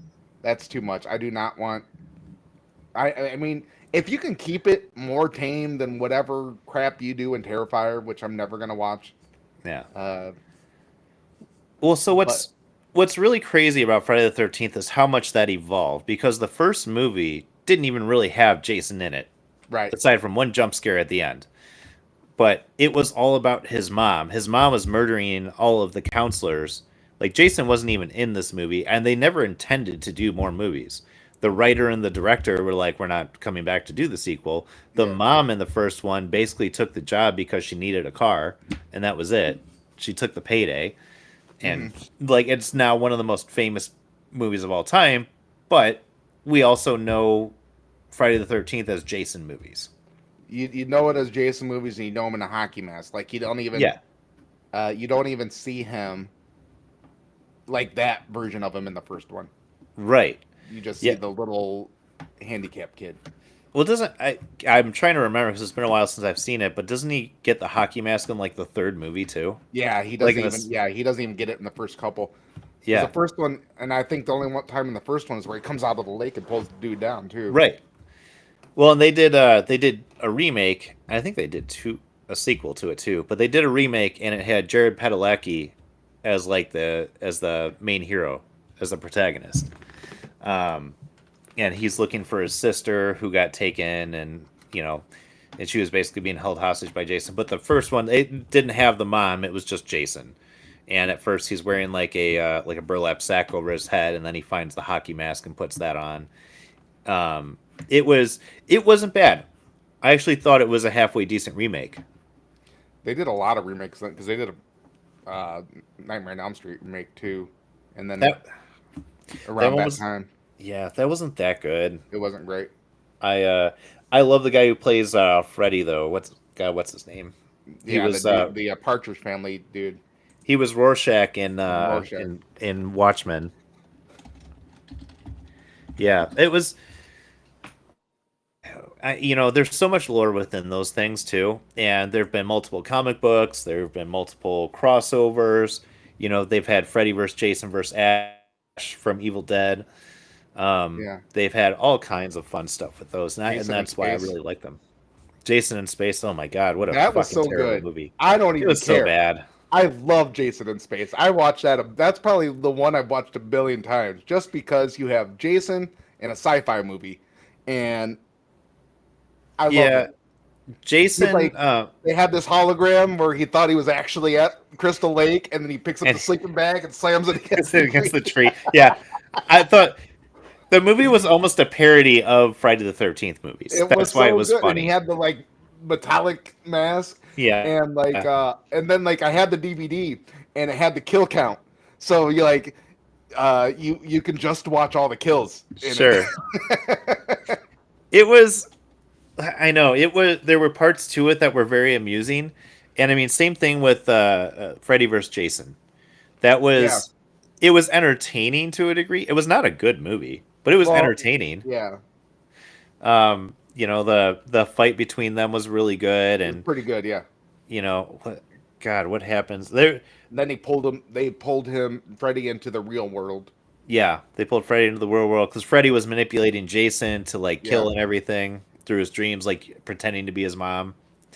[SPEAKER 1] that's too much. I do not want. I mean, if you can keep it more tame than whatever crap you do in Terrifier, which I'm never gonna watch.
[SPEAKER 2] Yeah.
[SPEAKER 1] Uh,
[SPEAKER 2] Well, so
[SPEAKER 1] but
[SPEAKER 2] what's really crazy about Friday the 13th is how much that evolved because the first movie didn't even really have Jason in it,
[SPEAKER 1] right,
[SPEAKER 2] aside from one jump scare at the end. But it was all about his mom. His mom was murdering all of the counselors. Like Jason wasn't even in this movie, and they never intended to do more movies. The writer and the director were like, "We're not coming back to do the sequel." The
[SPEAKER 1] yeah,
[SPEAKER 2] mom in the first one basically took the job because she needed a car, and that was it. She took the payday,
[SPEAKER 1] hmm,
[SPEAKER 2] and like it's now one of the most famous movies of all time. But we also know Friday the 13th as Jason movies.
[SPEAKER 1] you know it as Jason movies, and you know him in a hockey mask. Like
[SPEAKER 2] Yeah,
[SPEAKER 1] you don't even see him like that version of him in the first one.
[SPEAKER 2] right.
[SPEAKER 1] You just see
[SPEAKER 2] Yeah.
[SPEAKER 1] the little handicapped kid.
[SPEAKER 2] Well, doesn't I'm trying to remember because it's been a while since I've seen it, but doesn't he get the hockey mask in like the third movie too?
[SPEAKER 1] Yeah, he
[SPEAKER 2] Like
[SPEAKER 1] doesn't
[SPEAKER 2] in
[SPEAKER 1] even.
[SPEAKER 2] this,
[SPEAKER 1] Yeah, he doesn't even get it in the first couple. Because
[SPEAKER 2] yeah,
[SPEAKER 1] the first one, and I think the only one time in the first one is where he comes out of the lake and pulls the dude down too.
[SPEAKER 2] right. Well, and they did a remake. I think they did a sequel to it too, but they did a remake and it had Jared Padalecki as like the main hero, as the protagonist. Um, and he's looking for his sister who got taken, and and she was basically being held hostage by Jason. But the first one, it didn't have the mom; it was just Jason. And at first, he's wearing like a burlap sack over his head, and then he finds the hockey mask and puts that on. Um, it wasn't bad. I actually thought it was a halfway decent remake.
[SPEAKER 1] They did a lot of remakes because they did a Nightmare on Elm Street remake too, and then
[SPEAKER 2] That that
[SPEAKER 1] around
[SPEAKER 2] one
[SPEAKER 1] that
[SPEAKER 2] was
[SPEAKER 1] time
[SPEAKER 2] yeah, that wasn't that good.
[SPEAKER 1] it wasn't great.
[SPEAKER 2] I uh, I love the guy who plays Freddy though. What's his name? He
[SPEAKER 1] Yeah, the
[SPEAKER 2] was
[SPEAKER 1] dude, the Partridge Family dude,
[SPEAKER 2] he was Rorschach
[SPEAKER 1] Rorschach.
[SPEAKER 2] in Watchmen. Yeah, it was. There's so much lore within those things too, and there have been multiple comic books. There have been multiple crossovers. They've had Freddy versus Jason versus Ash from Evil Dead.
[SPEAKER 1] Yeah,
[SPEAKER 2] They've had all kinds of fun stuff with those, and
[SPEAKER 1] Jason in
[SPEAKER 2] that's why I
[SPEAKER 1] Space.
[SPEAKER 2] really like them. Jason in Space. Oh my God, what a
[SPEAKER 1] That was
[SPEAKER 2] fucking
[SPEAKER 1] so
[SPEAKER 2] terrible
[SPEAKER 1] good.
[SPEAKER 2] movie!
[SPEAKER 1] I don't
[SPEAKER 2] It
[SPEAKER 1] even
[SPEAKER 2] was so
[SPEAKER 1] care.
[SPEAKER 2] bad.
[SPEAKER 1] I love Jason in Space. I watched that. That's probably the one I've watched a billion times, just because you have Jason in a sci-fi movie, and I love
[SPEAKER 2] Yeah,
[SPEAKER 1] it. He's
[SPEAKER 2] Jason.
[SPEAKER 1] like, they had this hologram where he thought he was actually at Crystal Lake, and then he picks up
[SPEAKER 2] And
[SPEAKER 1] the sleeping bag and slams it against
[SPEAKER 2] it's
[SPEAKER 1] the
[SPEAKER 2] against
[SPEAKER 1] tree.
[SPEAKER 2] the tree. Yeah, I thought the movie was almost a parody of Friday the 13th movies.
[SPEAKER 1] It was
[SPEAKER 2] That's why it
[SPEAKER 1] so
[SPEAKER 2] was
[SPEAKER 1] good, and he
[SPEAKER 2] funny.
[SPEAKER 1] had the like metallic mask,
[SPEAKER 2] Yeah.
[SPEAKER 1] and and then like I had the DVD, and it had the kill count, so you like, you can just watch all the kills in
[SPEAKER 2] Sure.
[SPEAKER 1] it.
[SPEAKER 2] It was I know it was. There were parts to it that were very amusing, and I mean, same thing with Freddy vs. Jason. That
[SPEAKER 1] Yeah,
[SPEAKER 2] was it was entertaining to a degree. It was not a good movie, but it was
[SPEAKER 1] well,
[SPEAKER 2] entertaining.
[SPEAKER 1] yeah,
[SPEAKER 2] The fight between them was really good,
[SPEAKER 1] it was
[SPEAKER 2] and
[SPEAKER 1] pretty good. Yeah.
[SPEAKER 2] God, what happens there?
[SPEAKER 1] And then they pulled him Freddy into the real world.
[SPEAKER 2] Yeah, they pulled Freddy into the real world because Freddy was manipulating Jason to like
[SPEAKER 1] Yeah,
[SPEAKER 2] kill and everything through his dreams, like pretending to be his mom.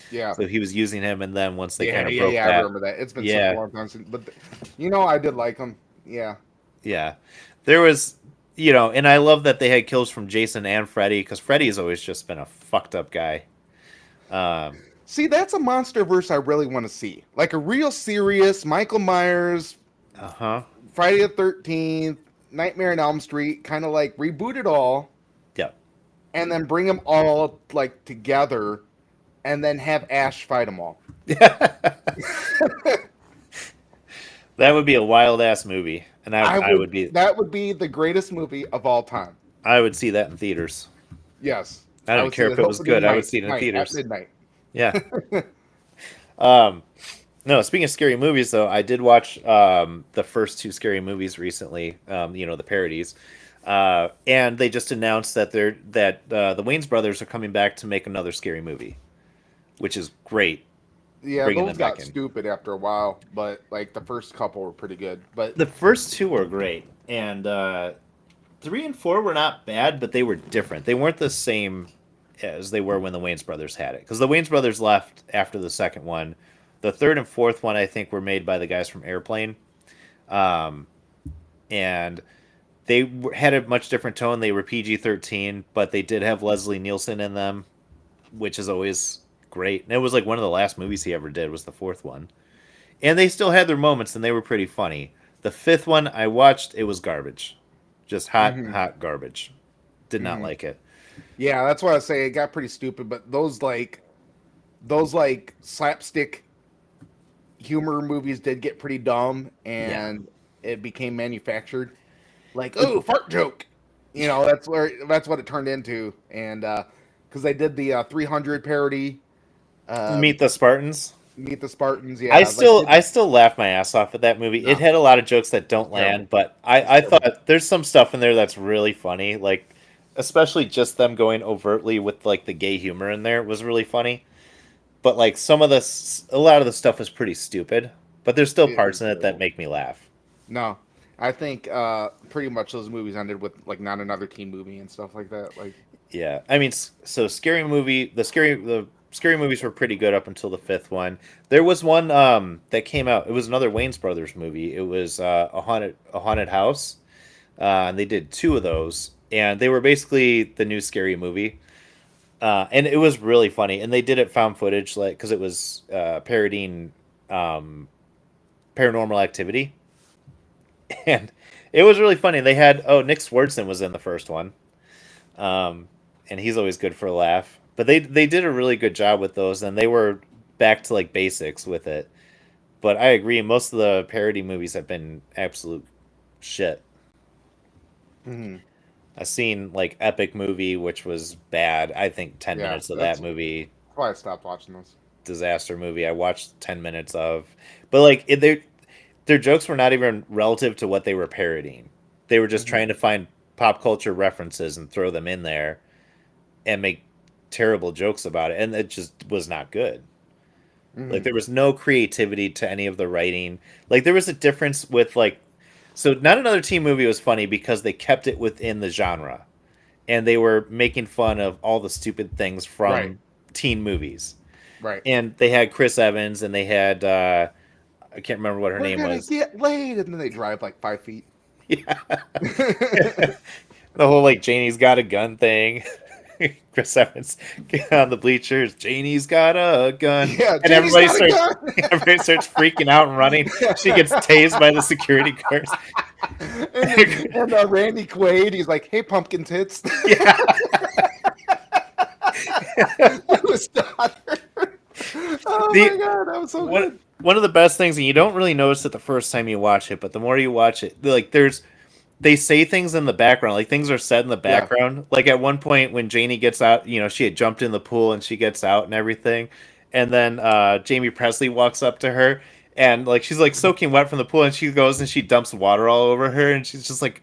[SPEAKER 1] yeah,
[SPEAKER 2] So he was using him, and then once they
[SPEAKER 1] yeah,
[SPEAKER 2] kind of
[SPEAKER 1] yeah,
[SPEAKER 2] broke
[SPEAKER 1] yeah. I
[SPEAKER 2] that,
[SPEAKER 1] remember that. It's been such a
[SPEAKER 2] yeah,
[SPEAKER 1] long time since, but I did like him. Yeah.
[SPEAKER 2] yeah, there was, and I love that they had kills from Jason and Freddy because Freddy's always just been a fucked up guy. Um,
[SPEAKER 1] See, that's a monster verse I really want to see. Like a real serious Michael Myers,
[SPEAKER 2] uh-huh.
[SPEAKER 1] Friday the 13th, Nightmare on Elm Street, kind of like reboot it all
[SPEAKER 2] Yep.
[SPEAKER 1] and then bring them all like together and then have Ash fight them all.
[SPEAKER 2] That would be a wild ass movie, and
[SPEAKER 1] That would be the greatest movie of all time.
[SPEAKER 2] I would see that in theaters.
[SPEAKER 1] Yes.
[SPEAKER 2] I don't
[SPEAKER 1] would see
[SPEAKER 2] care if
[SPEAKER 1] that
[SPEAKER 2] it was
[SPEAKER 1] opening
[SPEAKER 2] good. I would
[SPEAKER 1] night,
[SPEAKER 2] see it in
[SPEAKER 1] night, at
[SPEAKER 2] theaters.
[SPEAKER 1] midnight.
[SPEAKER 2] Yeah. Um, no, speaking of scary movies, though, I did watch the first two scary movies recently. The parodies, and they just announced that the Wayans brothers are coming back to make another scary movie, which is great.
[SPEAKER 1] Yeah,
[SPEAKER 2] Bringing
[SPEAKER 1] those
[SPEAKER 2] them back
[SPEAKER 1] got
[SPEAKER 2] in.
[SPEAKER 1] stupid after a while, but like the first couple were pretty good. But
[SPEAKER 2] The first two were great, and 3 and 4 were not bad, but they were different. They weren't the same as they were when the Wayans brothers had it. Because the Wayans brothers left after the second one. The third and fourth one, I think, were made by the guys from Airplane. Um, and had a much different tone. They were PG-13, but they did have Leslie Nielsen in them, which is always great. And it was like one of the last movies he ever did was the fourth one. And they still had their moments, and they were pretty funny. The fifth one I watched, it was garbage. Just hot garbage. Did not like it.
[SPEAKER 1] Yeah, that's why I say it got pretty stupid. But those slapstick humor movies did get pretty dumb, and it became manufactured. Like, oh, fart joke. That's what it turned into. And because they did the 300 parody,
[SPEAKER 2] Meet the Spartans.
[SPEAKER 1] Meet the Spartans. Yeah,
[SPEAKER 2] I still laugh my ass off at that movie. No. It had a lot of jokes that don't land, but I thought there's some stuff in there that's really funny. Like, especially just them going overtly with like the gay humor in there was really funny. But like a lot of the stuff is pretty stupid. But there's still parts in it that make me laugh.
[SPEAKER 1] No, I think pretty much those movies ended with like Not Another Teen Movie and stuff like that. Like,
[SPEAKER 2] yeah, I mean, so Scary Movie, the Scary Movies were pretty good up until the fifth one. There was one that came out. It was another Wayans Brothers movie. It was a haunted house, and they did two of those, and they were basically the new Scary Movie, and it was really funny. And they did it found footage, like because it was parodying Paranormal Activity, and it was really funny. They had Nick Swardson was in the first one, and he's always good for a laugh. But they did a really good job with those, and they were back to like basics with it. But I agree, most of the parody movies have been absolute shit.
[SPEAKER 1] Mm-hmm.
[SPEAKER 2] I've seen like Epic Movie, which was bad. I think 10 minutes of that movie.
[SPEAKER 1] That's why I stopped watching those.
[SPEAKER 2] Disaster movie. I watched 10 minutes of, but like their jokes were not even relative to what they were parodying. They were just trying to find pop culture references and throw them in there, and make terrible jokes about it, and it just was not good. Like there was no creativity to any of the writing. Like there was a difference with like, so Not Another Teen Movie was funny because they kept it within the genre, and they were making fun of all the stupid things from teen movies.
[SPEAKER 1] Right.
[SPEAKER 2] And they had Chris Evans, and they had I can't remember what her name was.
[SPEAKER 1] Get laid, and then they drive like 5 feet.
[SPEAKER 2] Yeah. The whole like Janie's got a gun thing. Chris Evans get on the bleachers. Janie's got a gun, and everybody starts freaking out and running. She gets tased by the security guards.
[SPEAKER 1] And Randy Quaid, he's like, "Hey, pumpkin tits."
[SPEAKER 2] Yeah.
[SPEAKER 1] My god, that was so good.
[SPEAKER 2] One of the best things, and you don't really notice it the first time you watch it, but the more you watch it, like they say things in the background, like things are said in the background. Yeah. Like at one point when Janie gets out, she had jumped in the pool and she gets out and everything. And then Jamie Presley walks up to her and like she's like soaking wet from the pool, and she goes and she dumps water all over her, and she's just like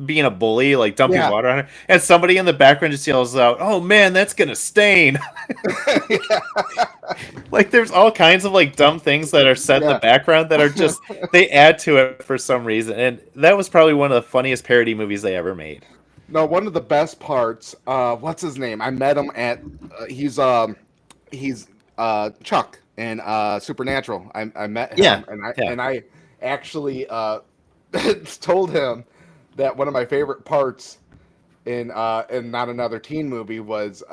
[SPEAKER 2] being a bully, like dumping water on her. And somebody in the background just yells out, "Oh man, that's gonna stain." Like there's all kinds of like dumb things that are said in the background that are just they add to it for some reason. And that was probably one of the funniest parody movies they ever made.
[SPEAKER 1] No, one of the best parts, what's his name? I met him at he's Chuck in Supernatural. I met him and I actually told him that one of my favorite parts in Not Another Teen Movie was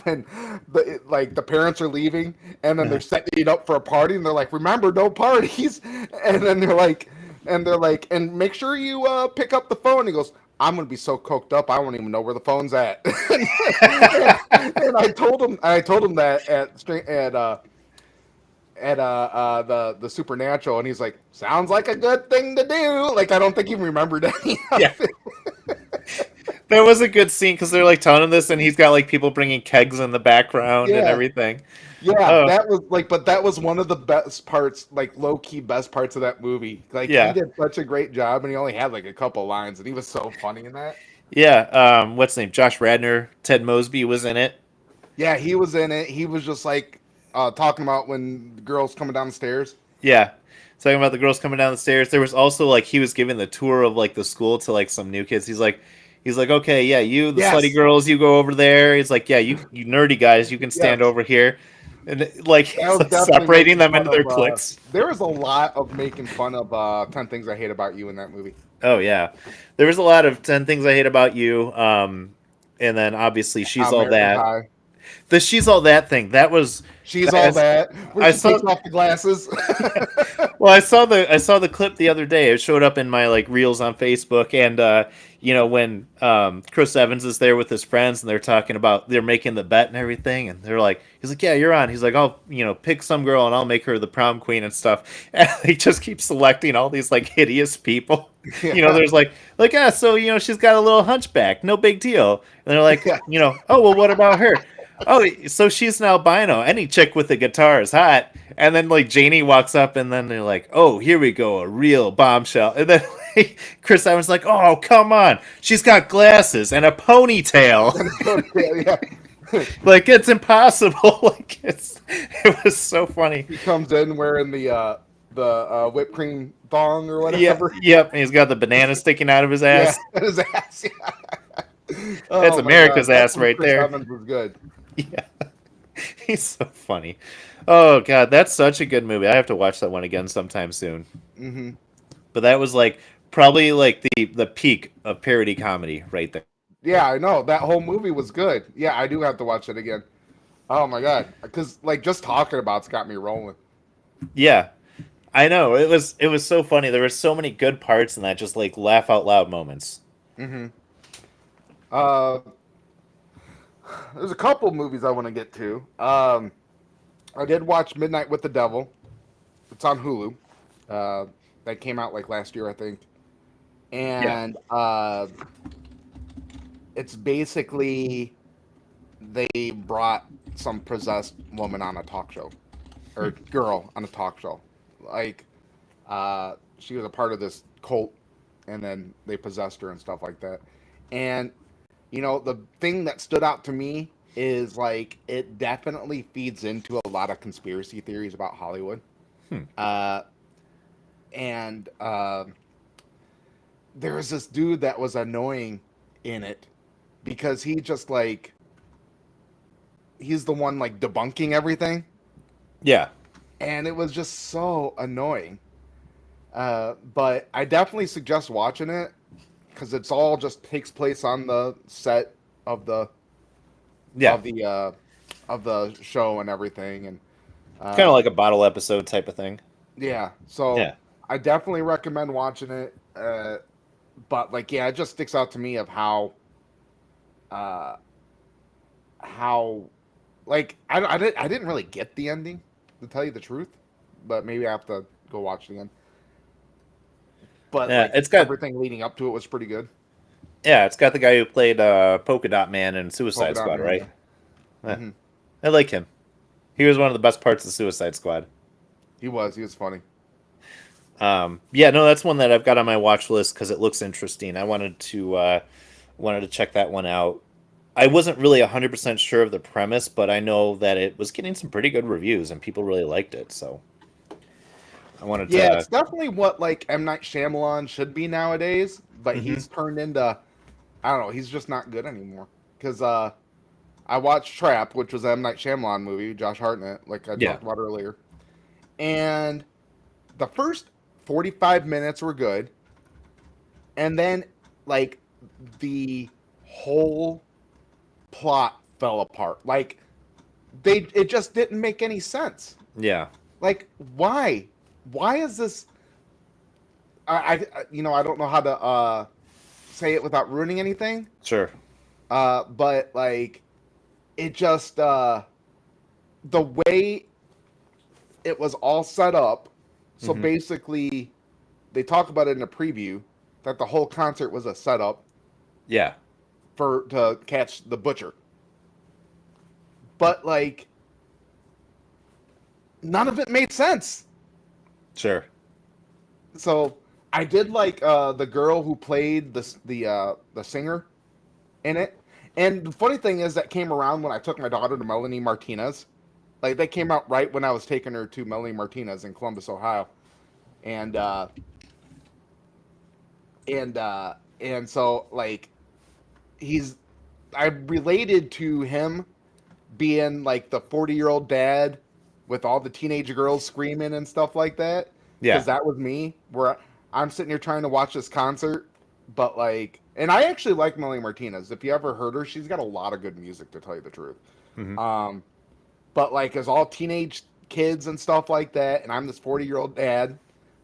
[SPEAKER 1] when the parents are leaving, and then they're setting it up for a party, and they're like, "Remember, no parties," and then they're like, and make sure you pick up the phone. He goes, "I'm gonna be so coked up, I won't even know where the phone's at." and I told him that at the Supernatural, and he's like, "Sounds like a good thing to do." Like, I don't think he remembered any of it.
[SPEAKER 2] That was a good scene because they're like telling him this, and he's got like people bringing kegs in the background and everything.
[SPEAKER 1] Yeah, that was that was one of the best parts, like low key best parts of that movie. Like he did such a great job, and he only had like a couple lines, and he was so funny in that.
[SPEAKER 2] Yeah, what's his name? Josh Radnor, Ted Mosby was in it.
[SPEAKER 1] Yeah, he was in it. He was just like talking about when the girls coming down the stairs.
[SPEAKER 2] Yeah, talking about the girls coming down the stairs. There was also like he was giving the tour of like the school to like some new kids. He's He's like, okay, yeah, you, the slutty
[SPEAKER 1] Yes.
[SPEAKER 2] girls, you go over there. He's like, yeah, you nerdy guys, you can stand
[SPEAKER 1] Yes.
[SPEAKER 2] over here. And like,
[SPEAKER 1] That
[SPEAKER 2] he's
[SPEAKER 1] was
[SPEAKER 2] like
[SPEAKER 1] definitely
[SPEAKER 2] separating
[SPEAKER 1] making
[SPEAKER 2] them
[SPEAKER 1] fun
[SPEAKER 2] into their
[SPEAKER 1] of.
[SPEAKER 2] cliques.
[SPEAKER 1] There was a lot of making fun of 10 Things I Hate About You in that movie.
[SPEAKER 2] Oh yeah, there was a lot of 10 things I hate about you. And then obviously she's all
[SPEAKER 1] American
[SPEAKER 2] that.
[SPEAKER 1] Pie.
[SPEAKER 2] The she's all that thing. That was
[SPEAKER 1] She's all that. Where
[SPEAKER 2] I
[SPEAKER 1] she
[SPEAKER 2] saw.
[SPEAKER 1] takes off the glasses.
[SPEAKER 2] Well, I saw the clip the other day. It showed up in my like reels on Facebook, and you know when Chris Evans is there with his friends, and they're talking about they're making the bet and everything, and they're like, he's like, yeah, you're on. He's like, I'll pick some girl and I'll make her the prom queen and stuff. And they just keep selecting all these like hideous people.
[SPEAKER 1] Yeah.
[SPEAKER 2] There's like yeah, so she's got a little hunchback, no big deal. And they're like,
[SPEAKER 1] Yeah.
[SPEAKER 2] oh well, what about her? Oh, so she's an albino. Any chick with a guitar is hot. And then like Janie walks up, and then they're like, "Oh, here we go, a real bombshell." And then like, Chris Evans like, "Oh, come on, she's got glasses and a ponytail.
[SPEAKER 1] Yeah.
[SPEAKER 2] Like it's impossible." Like it was so funny.
[SPEAKER 1] He comes in wearing the whipped cream thong or
[SPEAKER 2] Yeah,
[SPEAKER 1] whatever.
[SPEAKER 2] yep. And he's got the banana sticking out of his ass.
[SPEAKER 1] Yeah, his ass. Yeah.
[SPEAKER 2] That's
[SPEAKER 1] Oh my
[SPEAKER 2] America's
[SPEAKER 1] God. That
[SPEAKER 2] ass right
[SPEAKER 1] Chris
[SPEAKER 2] there.
[SPEAKER 1] Evans was good.
[SPEAKER 2] Yeah, he's so funny. Oh god, that's such a good movie. I have to watch that one again sometime soon.
[SPEAKER 1] Hmm.
[SPEAKER 2] But that was like probably like the peak of parody comedy right there.
[SPEAKER 1] Yeah, I know that whole movie was good. Yeah, I do have to watch it again. Oh my God, because like just talking about it's got me rolling.
[SPEAKER 2] Yeah, I know it was so funny. There were so many good parts in that, just like laugh out loud moments.
[SPEAKER 1] Hmm. Uh, there's a couple movies I want to get to. I did watch Midnight with the Devil. It's on Hulu. That came out like last year, I think. And it's basically they brought some possessed woman on a talk show, or girl on a talk show. Like, she was a part of this cult, and then they possessed her and stuff like that. And the thing that stood out to me is like it definitely feeds into a lot of conspiracy theories about Hollywood.
[SPEAKER 2] Hmm.
[SPEAKER 1] And there was this dude that was annoying in it because he just like he's the one like debunking everything,
[SPEAKER 2] Yeah,
[SPEAKER 1] and it was just so annoying. But I definitely suggest watching it because it's all just takes place on the set of the
[SPEAKER 2] yeah,
[SPEAKER 1] of the show and everything, and
[SPEAKER 2] kind of like a bottle episode type of thing.
[SPEAKER 1] yeah. So
[SPEAKER 2] Yeah,
[SPEAKER 1] I definitely recommend watching it. But like, yeah, it just sticks out to me of uh, how like I didn't really get the ending to tell you the truth, but maybe I have to go watch it again. But
[SPEAKER 2] yeah.
[SPEAKER 1] like
[SPEAKER 2] It's got
[SPEAKER 1] everything leading up to it was pretty good.
[SPEAKER 2] it's got the guy who played Polka Dot Man in Suicide
[SPEAKER 1] Polka Dot
[SPEAKER 2] Squad,
[SPEAKER 1] Man,
[SPEAKER 2] right?
[SPEAKER 1] yeah.
[SPEAKER 2] Yeah.
[SPEAKER 1] Hmm.
[SPEAKER 2] I like him. He was one of the best parts of Suicide Squad.
[SPEAKER 1] He was funny.
[SPEAKER 2] Yeah, no, that's one that I've got on my watch list because it looks interesting. I wanted to check that one out. I wasn't really 100% sure of the premise, but I know that it was getting some pretty good reviews and people really liked it. So I wanted to.
[SPEAKER 1] Yeah, it's definitely what like M. Night Shyamalan should be nowadays, but
[SPEAKER 2] Mhm.
[SPEAKER 1] he's turned into I don't know, he's just not good anymore. Because I watched Trap, which was an M. Night Shyamalan movie, Josh Hartnett, like I
[SPEAKER 2] Yeah.
[SPEAKER 1] talked about earlier. And the first 45 minutes were good. And then like the whole plot fell apart. Like it just didn't make any sense.
[SPEAKER 2] Yeah.
[SPEAKER 1] Like why? Why is this I don't know how to say it without ruining anything.
[SPEAKER 2] Sure.
[SPEAKER 1] But like it just the way it was all set up. So
[SPEAKER 2] Mhm.
[SPEAKER 1] basically they talk about it in a preview that the whole concert was a setup
[SPEAKER 2] Yeah.
[SPEAKER 1] to catch the butcher. But like none of it made sense.
[SPEAKER 2] Sure.
[SPEAKER 1] So I did like the girl who played the singer in it. And the funny thing is that came around when I took my daughter to Melanie Martinez. Like they came out right when I was taking her to Melanie Martinez in Columbus, Ohio. And and so like I related to him being like the 40-year-old dad with all the teenage girls screaming and stuff like that.
[SPEAKER 2] Yeah.
[SPEAKER 1] Because that was me, where I'm sitting here trying to watch this concert, but like, and I actually like Melanie Martinez. If you ever heard her, she's got a lot of good music, to tell you the truth.
[SPEAKER 2] Mhm.
[SPEAKER 1] But like, as all teenage kids and stuff like that, and I'm this 40-year-old dad,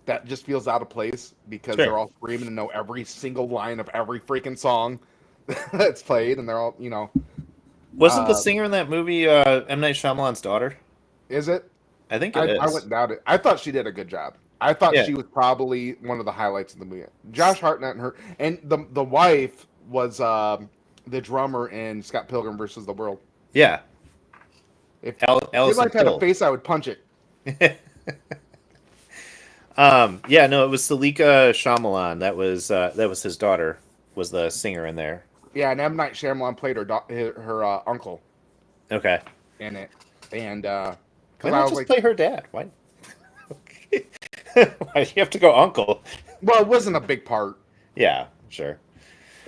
[SPEAKER 1] that just feels out of place because
[SPEAKER 2] Sure.
[SPEAKER 1] they're all screaming and know every single line of every freaking song that's played, and they're all,
[SPEAKER 2] Wasn't the
[SPEAKER 1] uh,
[SPEAKER 2] singer in that movie M. Night Shyamalan's daughter?
[SPEAKER 1] is it?
[SPEAKER 2] I think it
[SPEAKER 1] I
[SPEAKER 2] is.
[SPEAKER 1] wouldn't doubt it. I thought she did a good job. I thought
[SPEAKER 2] Yeah.
[SPEAKER 1] she was probably one of the highlights of the movie. Josh Hartnett and her, and the wife was the drummer in Scott Pilgrim versus the World.
[SPEAKER 2] Yeah.
[SPEAKER 1] If your
[SPEAKER 2] Allison
[SPEAKER 1] life had a
[SPEAKER 2] Pill.
[SPEAKER 1] face, I would punch it.
[SPEAKER 2] Yeah, no, it was Salika Shyamalan. That was his daughter. Was the singer in there?
[SPEAKER 1] Yeah, and M Night Shyamalan played her uncle
[SPEAKER 2] Okay.
[SPEAKER 1] in it, and
[SPEAKER 2] Why
[SPEAKER 1] because I
[SPEAKER 2] not
[SPEAKER 1] was
[SPEAKER 2] just
[SPEAKER 1] like,
[SPEAKER 2] play her dad? Why? Why do you have to go uncle?
[SPEAKER 1] well, it wasn't a big part.
[SPEAKER 2] Yeah, sure.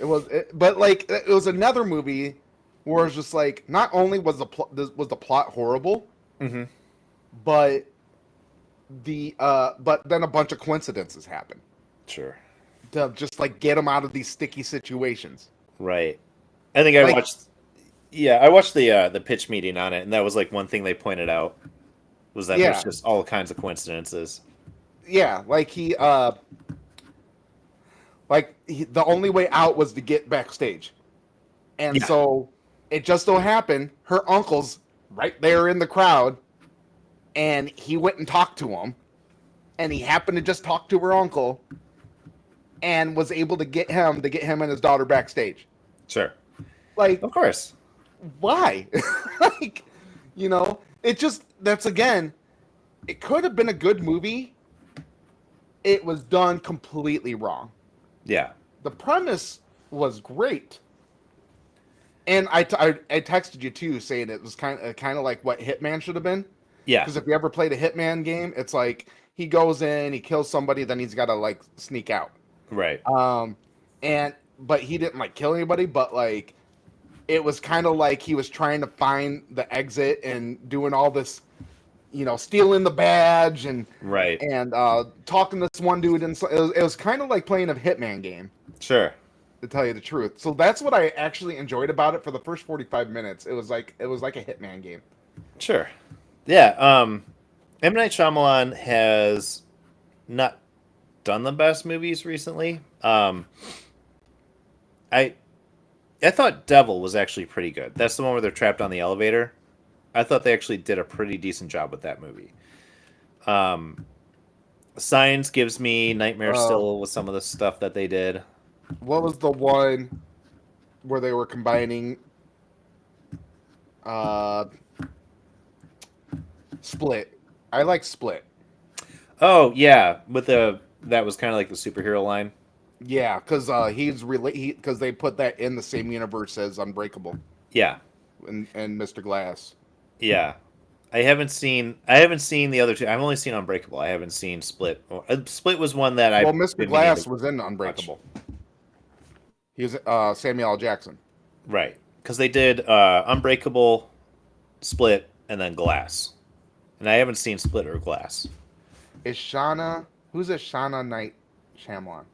[SPEAKER 1] But like it was another movie where it's just like not only was the plot horrible,
[SPEAKER 2] Mm-hmm.
[SPEAKER 1] but but then a bunch of coincidences happen
[SPEAKER 2] Sure.
[SPEAKER 1] to just like get them out of these sticky situations.
[SPEAKER 2] Right. I think I
[SPEAKER 1] Like,
[SPEAKER 2] watched. Yeah, I watched the pitch meeting on it, and that was like one thing they pointed out was that
[SPEAKER 1] Yeah.
[SPEAKER 2] there's just all kinds of coincidences.
[SPEAKER 1] yeah, like the only way out was to get backstage, and
[SPEAKER 2] Yeah.
[SPEAKER 1] so it just so happened her uncle's right there in the crowd, and he went and talked to him, and he happened to just talk to her uncle, and was able to get him and his daughter backstage.
[SPEAKER 2] Sure.
[SPEAKER 1] Like,
[SPEAKER 2] Of course.
[SPEAKER 1] why? Like, it just, that's again, it could have been a good movie. It was done completely wrong.
[SPEAKER 2] Yeah.
[SPEAKER 1] The premise was great, and I texted you too, saying it was kind of like what Hitman should have been.
[SPEAKER 2] Yeah.
[SPEAKER 1] Because if you ever played a Hitman game, it's like he goes in, he kills somebody, then he's got to like sneak out.
[SPEAKER 2] Right.
[SPEAKER 1] But he didn't like kill anybody, but like it was kind of like he was trying to find the exit and doing all this, stealing the badge and
[SPEAKER 2] Right.
[SPEAKER 1] talking to this one dude, and so it was kind of like playing a Hitman game,
[SPEAKER 2] Sure.
[SPEAKER 1] to tell you the truth. So that's what I actually enjoyed about it. For the first 45 minutes, it was like a Hitman game.
[SPEAKER 2] Sure. Yeah. M. Night Shyamalan has not done the best movies recently. I thought Devil was actually pretty good. That's the one where they're trapped on the elevator. I thought they actually did a pretty decent job with that movie. Signs gives me nightmares still with some of the stuff that they did.
[SPEAKER 1] What was the one where they were combining Split? I like Split.
[SPEAKER 2] Oh yeah, that was kind of like the superhero line.
[SPEAKER 1] Yeah, because because they put that in the same universe as Unbreakable
[SPEAKER 2] Yeah,
[SPEAKER 1] and Mr. Glass.
[SPEAKER 2] yeah. I haven't seen the other two. I've only seen Unbreakable. I haven't seen Split. Split was one that I.
[SPEAKER 1] Well, Mr. Glass was in Unbreakable. He was Samuel L. Jackson.
[SPEAKER 2] Right, because they did Unbreakable, Split, and then Glass, and I haven't seen Split or Glass.
[SPEAKER 1] Who's a Shauna Knight Shyamalan?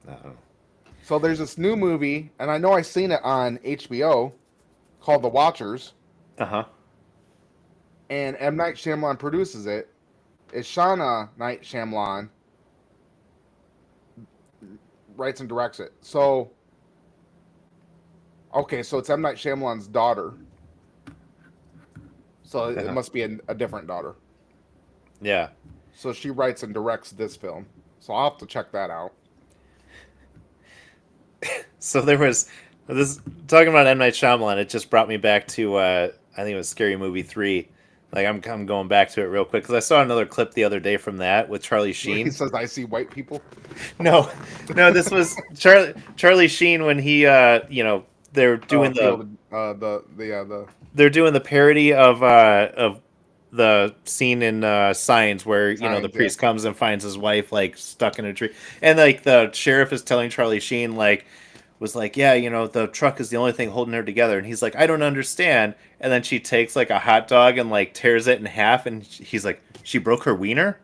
[SPEAKER 2] Uh-oh.
[SPEAKER 1] So there's this new movie, and I know I've seen it on HBO, called The Watchers,
[SPEAKER 2] Uh-huh.
[SPEAKER 1] and M. Night Shyamalan produces it. It's Shauna Knight Shyamalan writes and directs it. So, okay, so it's M. Night Shyamalan's daughter. So it must be a different daughter.
[SPEAKER 2] Yeah.
[SPEAKER 1] So she writes and directs this film. So I'll have to check that out.
[SPEAKER 2] So there was this talking about M. Night Shyamalan. It just brought me back to I think it was Scary Movie 3. Like I'm going back to it real quick because I saw another clip the other day from that with Charlie
[SPEAKER 1] He
[SPEAKER 2] Sheen.
[SPEAKER 1] says, "I see white people."
[SPEAKER 2] No, this was Charlie Sheen when he they're doing they're doing the parody of the scene in Signs where
[SPEAKER 1] Signs,
[SPEAKER 2] the priest comes and finds his wife like stuck in a tree, and like the sheriff is telling Charlie Sheen like, was like, yeah, the truck is the only thing holding her together. And he's like, I don't understand. And then she takes like a hot dog and like tears it in half. And he's like, she broke her wiener.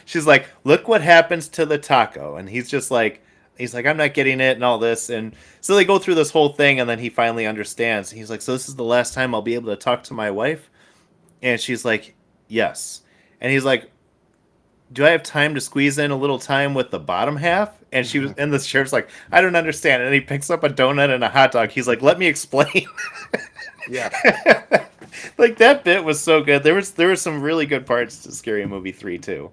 [SPEAKER 2] She's like, look what happens to the taco. And he's like, I'm not getting it and all this. And so they go through this whole thing. And then he finally understands. He's like, so this is the last time I'll be able to talk to my wife. And she's like, yes. And he's like, do I have time to squeeze in a little time with the bottom half? And the sheriff's like, I don't understand. And he picks up a donut and a hot dog. He's like, let me explain.
[SPEAKER 1] Yeah.
[SPEAKER 2] Like that bit was so good. There were some really good parts to Scary Movie 3 too.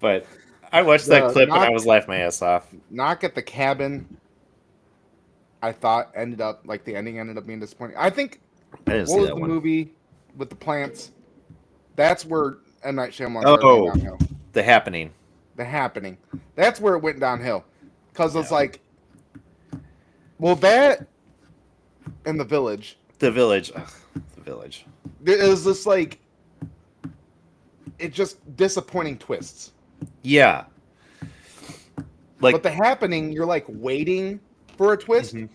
[SPEAKER 2] But I watched that clip and I was laughing my ass off.
[SPEAKER 1] Knock at the Cabin, I thought the ending ended up being disappointing. I think,
[SPEAKER 2] I didn't
[SPEAKER 1] what
[SPEAKER 2] see
[SPEAKER 1] was
[SPEAKER 2] that
[SPEAKER 1] the
[SPEAKER 2] one.
[SPEAKER 1] movie with the plants? That's where M. Night Shyamalan started going downhill.
[SPEAKER 2] The Happening.
[SPEAKER 1] The Happening. That's where it went downhill. Because it's like, well, that and The Village.
[SPEAKER 2] The Village. Ugh, The Village.
[SPEAKER 1] It was just like, it just disappointing twists.
[SPEAKER 2] Yeah. Like,
[SPEAKER 1] But The Happening, you're like waiting for a twist, and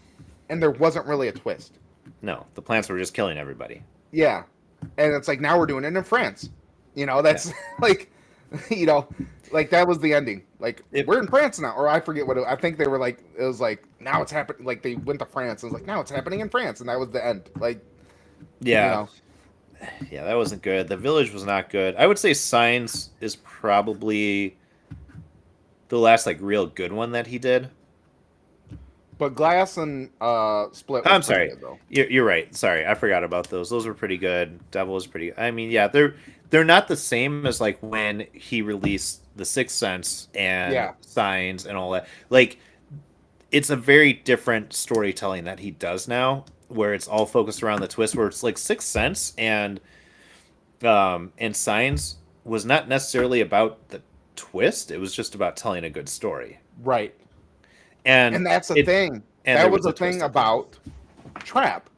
[SPEAKER 1] there wasn't really a twist.
[SPEAKER 2] no, the plants were just killing everybody.
[SPEAKER 1] Yeah. And it's like, now we're doing it in France. That's like, like that was the ending. Like, we're in France now. Or I forget I think they were like, it was like, now it's happening. Like, they went to France. And it was like, now it's happening in France. And that was the end. Like,
[SPEAKER 2] Yeah. Yeah, that wasn't good. The Village was not good. I would say Signs is probably the last like real good one that he did.
[SPEAKER 1] But Glass and Split was
[SPEAKER 2] I'm
[SPEAKER 1] pretty
[SPEAKER 2] sorry.
[SPEAKER 1] good, though.
[SPEAKER 2] You're right. Sorry, I forgot about those. Those were pretty good. Devil was pretty. I mean, yeah, they're not the same as like when he released The Sixth Sense and Signs and all that. Like, it's a very different storytelling that he does now, where it's all focused around the twist. Where it's like Sixth Sense and Signs was not necessarily about the twist. It was just about telling a good story.
[SPEAKER 1] Right.
[SPEAKER 2] And
[SPEAKER 1] that's the thing.
[SPEAKER 2] And
[SPEAKER 1] that was the thing about Trap.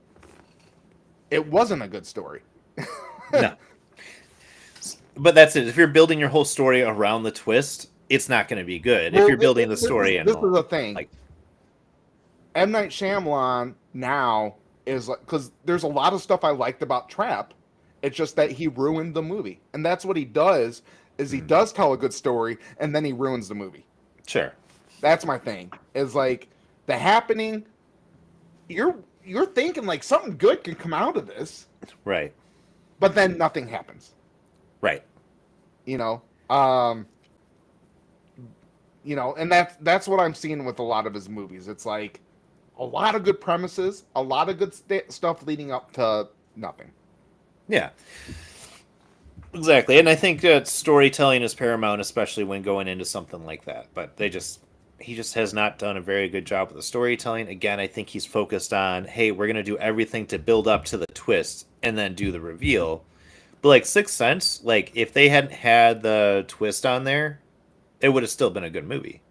[SPEAKER 1] It wasn't a good story.
[SPEAKER 2] No. But that's it. If you're building your whole story around the twist, it's not going to be good.
[SPEAKER 1] Well,
[SPEAKER 2] if you're building the story
[SPEAKER 1] this is the thing.
[SPEAKER 2] Like,
[SPEAKER 1] M. Night Shyamalan now is like, because there's a lot of stuff I liked about Trap. It's just that he ruined the movie. And that's what he does, is he does tell a good story, and then he ruins the movie.
[SPEAKER 2] Sure.
[SPEAKER 1] That's my thing. Is like, The Happening, you're thinking like something good can come out of this.
[SPEAKER 2] Right.
[SPEAKER 1] But then nothing happens.
[SPEAKER 2] Right.
[SPEAKER 1] And that's what I'm seeing with a lot of his movies. It's like a lot of good premises, a lot of good stuff leading up to nothing.
[SPEAKER 2] Yeah. Exactly. And I think that storytelling is paramount, especially when going into something like that. But he just has not done a very good job with the storytelling. Again, I think he's focused on, hey, we're going to do everything to build up to the twist and then do the reveal. But like Sixth Sense, like if they hadn't had the twist on there, it would have still been a good movie.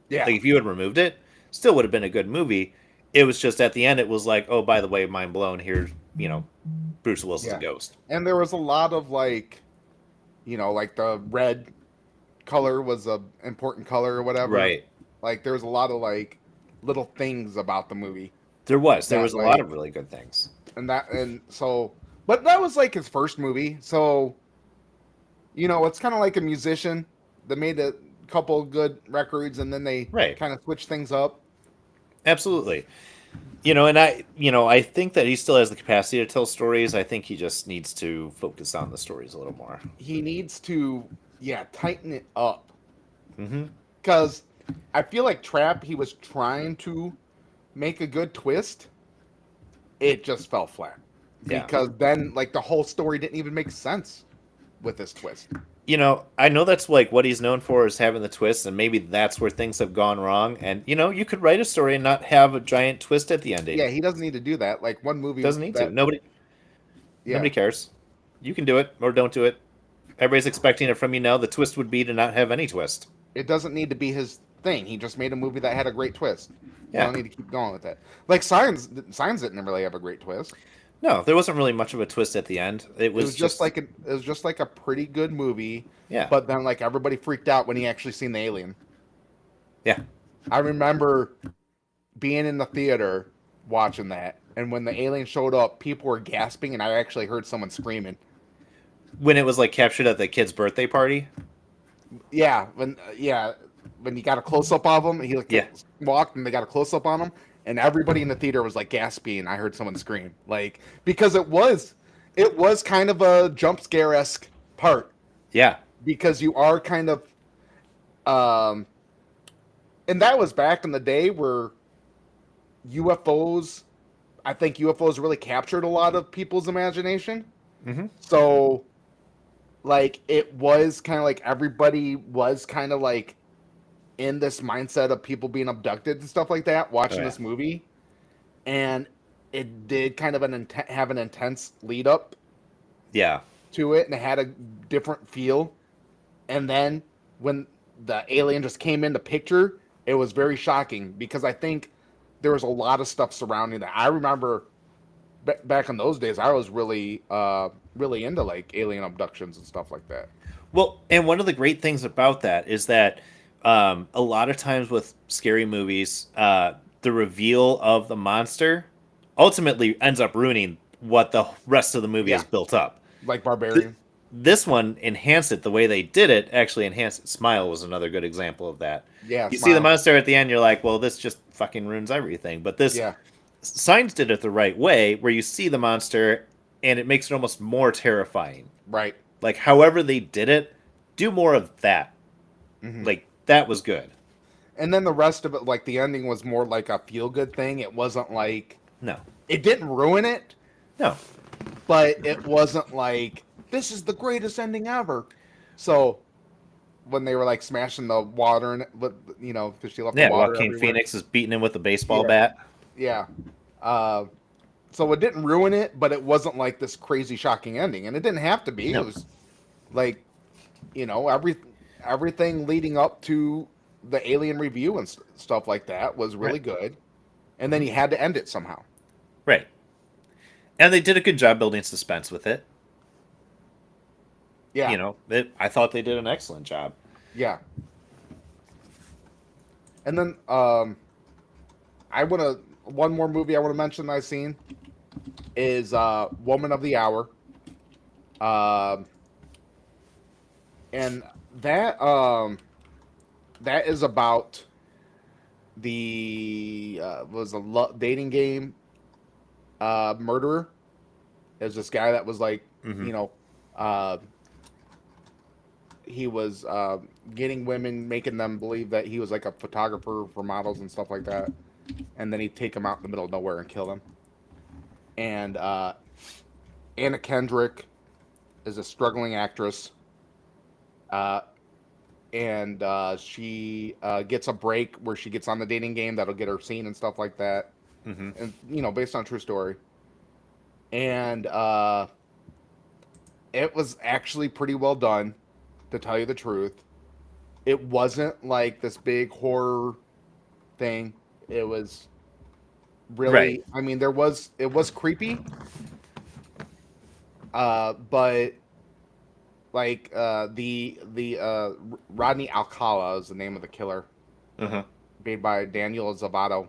[SPEAKER 1] Yeah.
[SPEAKER 2] Like if you had removed it, still would have been a good movie. It was just at the end, it was like, oh, by the way, mind blown. Here's, Bruce Willis's a ghost.
[SPEAKER 1] And there was a lot of like the red color was a important color or whatever.
[SPEAKER 2] Right.
[SPEAKER 1] Like there was a lot of like little things about the movie.
[SPEAKER 2] There was a lot of really good things.
[SPEAKER 1] But that was like his first movie. So, it's kind of like a musician that made a couple good records and then they kind of switched things up.
[SPEAKER 2] Absolutely. I think that he still has the capacity to tell stories. I think he just needs to focus on the stories a little more.
[SPEAKER 1] He needs to, tighten it up.
[SPEAKER 2] Mm-hmm.
[SPEAKER 1] Because I feel like Trap, he was trying to make a good twist. It just fell flat.
[SPEAKER 2] Yeah.
[SPEAKER 1] Because then, like, the whole story didn't even make sense with this twist.
[SPEAKER 2] I know that's like what he's known for is having the twists, and maybe that's where things have gone wrong. And you could write a story and not have a giant twist at the ending.
[SPEAKER 1] Yeah, he doesn't need to do that. Like one movie
[SPEAKER 2] doesn't need to. Nobody cares. You can do it or don't do it. Everybody's expecting it from you now. The twist would be to not have any twist.
[SPEAKER 1] It doesn't need to be his thing. He just made a movie that had a great twist.
[SPEAKER 2] Yeah.
[SPEAKER 1] You don't need to keep going with that. Like Signs didn't really have a great twist.
[SPEAKER 2] No, there wasn't really much of a twist at the end. It was
[SPEAKER 1] just like a pretty good movie.
[SPEAKER 2] Yeah.
[SPEAKER 1] But then like everybody freaked out when he actually seen the alien.
[SPEAKER 2] Yeah.
[SPEAKER 1] I remember being in the theater watching that, and when the alien showed up, people were gasping, and I actually heard someone screaming.
[SPEAKER 2] When it was like captured at the kid's birthday party.
[SPEAKER 1] When you got a close up of him, he like
[SPEAKER 2] Yeah.
[SPEAKER 1] walked, and they got a close up on him, and everybody in the theater was like gasping. I heard someone scream, like because it was kind of a jump scare esque part
[SPEAKER 2] Yeah.
[SPEAKER 1] because you are kind of um, and that was back in the day where UFOs. I think UFOs really captured a lot of people's imagination.
[SPEAKER 2] Mm-hmm.
[SPEAKER 1] So like it was kind of like everybody was kind of like in this mindset of people being abducted and stuff like that watching
[SPEAKER 2] Oh, yeah.
[SPEAKER 1] this movie, and it did kind of have an intense lead up
[SPEAKER 2] Yeah.
[SPEAKER 1] to it, and it had a different feel. And then when the alien just came into picture, it was very shocking because I think there was a lot of stuff surrounding that. I remember back in those days, I was really into like alien abductions and stuff like that.
[SPEAKER 2] Well, and one of the great things about that is that a lot of times with scary movies, the reveal of the monster ultimately ends up ruining what the rest of the movie
[SPEAKER 1] Yeah,
[SPEAKER 2] has built up.
[SPEAKER 1] like Barbarian.
[SPEAKER 2] This one enhanced it. The way they did it actually enhanced it. Smile was another good example of that.
[SPEAKER 1] Yeah,
[SPEAKER 2] You see the
[SPEAKER 1] Smile.
[SPEAKER 2] monster at the end, you're like, well, this just fucking ruins everything. But this
[SPEAKER 1] Yeah,
[SPEAKER 2] Signs did it the right way, where you see the monster and it makes it almost more terrifying.
[SPEAKER 1] right.
[SPEAKER 2] Like, however they did it, do more of that.
[SPEAKER 1] Hmm.
[SPEAKER 2] Like, that was good.
[SPEAKER 1] And then the rest of it, like the ending, was more like a feel good thing. It wasn't like
[SPEAKER 2] No,
[SPEAKER 1] it didn't ruin it,
[SPEAKER 2] no,
[SPEAKER 1] but it wasn't like this is the greatest ending ever. So when they were like smashing the water and because she left the
[SPEAKER 2] yeah.
[SPEAKER 1] water
[SPEAKER 2] Joaquin
[SPEAKER 1] everywhere.
[SPEAKER 2] Phoenix is beating him with a baseball
[SPEAKER 1] Yeah.
[SPEAKER 2] bat.
[SPEAKER 1] Yeah. Uh, so it didn't ruin it, but it wasn't like this crazy shocking ending, and it didn't have to be.
[SPEAKER 2] No.
[SPEAKER 1] It was like everything leading up to the alien review and stuff like that was really
[SPEAKER 2] Right.
[SPEAKER 1] good, and then you had to end it somehow.
[SPEAKER 2] Right, and they did a good job building suspense with it.
[SPEAKER 1] Yeah.
[SPEAKER 2] I thought they did an excellent job.
[SPEAKER 1] Yeah. And then I want to one more movie I want to mention that I've seen is Woman of the Hour. Um and that is about the was a dating game murderer. There's this guy that was like,
[SPEAKER 2] Mhm.
[SPEAKER 1] uh he was getting women, making them believe that he was like a photographer for models and stuff like that, and then he'd take them out in the middle of nowhere and kill them. And Anna Kendrick is a struggling actress, uh, and she gets a break where she gets on the dating game that'll get her seen and stuff like that,
[SPEAKER 2] Mhm.
[SPEAKER 1] and based on a true story. And it was actually pretty well done, to tell you the truth. It wasn't like this big horror thing. It was
[SPEAKER 2] Right.
[SPEAKER 1] really, I mean, it was creepy, but like the Rodney Alcala is the name of the killer,
[SPEAKER 2] Uh-huh.
[SPEAKER 1] made by Daniel Zavato.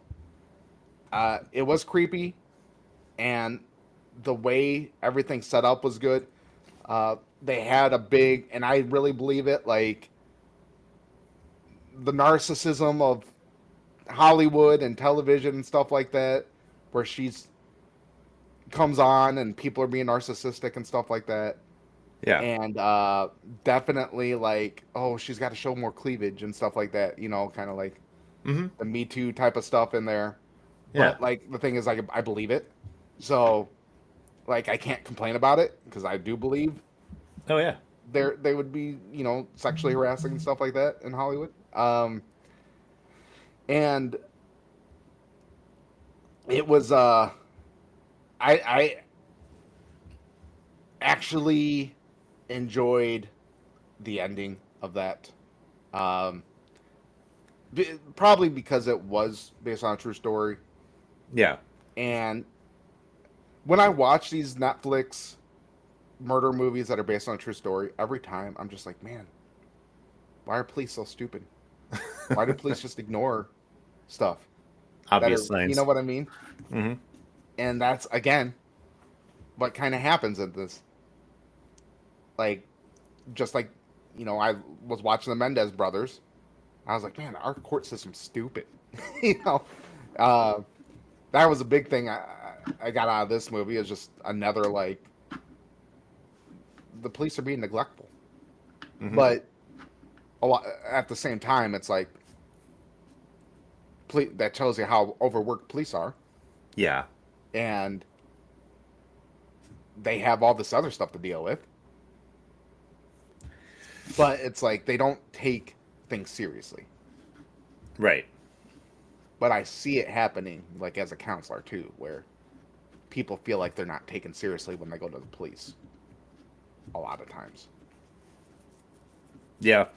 [SPEAKER 1] It was creepy, and the way everything set up was good. They had a big, and I really believe it, like the narcissism of Hollywood and television and stuff like that, where she's comes on and people are being narcissistic and stuff like that.
[SPEAKER 2] Yeah.
[SPEAKER 1] And definitely like, oh, she's got to show more cleavage and stuff like that, kind of like
[SPEAKER 2] Mhm.
[SPEAKER 1] the Me Too type of stuff in there.
[SPEAKER 2] Yeah.
[SPEAKER 1] But like the thing is, like, I believe it, so like I can't complain about it because I do believe
[SPEAKER 2] Oh yeah.
[SPEAKER 1] they would be sexually harassing and stuff like that in Hollywood. And it was I actually enjoyed the ending of that. Um, Probably because it was based on a true story.
[SPEAKER 2] Yeah.
[SPEAKER 1] And when I watch these Netflix murder movies that are based on a true story, every time I'm just like, man, why are police so stupid? Why do police just ignore stuff?
[SPEAKER 2] obvious
[SPEAKER 1] you
[SPEAKER 2] signs.
[SPEAKER 1] know what I mean?
[SPEAKER 2] Hmm.
[SPEAKER 1] And that's again what kind of happens in this. Like, just like, I was watching the Mendez brothers. I was like, man, our court system's stupid. you know, uh, that was a big thing I got out of this movie. Is just another like the police are being neglectful,
[SPEAKER 2] Hmm.
[SPEAKER 1] but a lot, at the same time, it's like that tells you how overworked police are,
[SPEAKER 2] Yeah.
[SPEAKER 1] and they have all this other stuff to deal with. But it's like they don't take things seriously.
[SPEAKER 2] Right.
[SPEAKER 1] But I see it happening, like as a counselor too, where people feel like they're not taken seriously when they go to the police. A lot of times.
[SPEAKER 2] Yeah.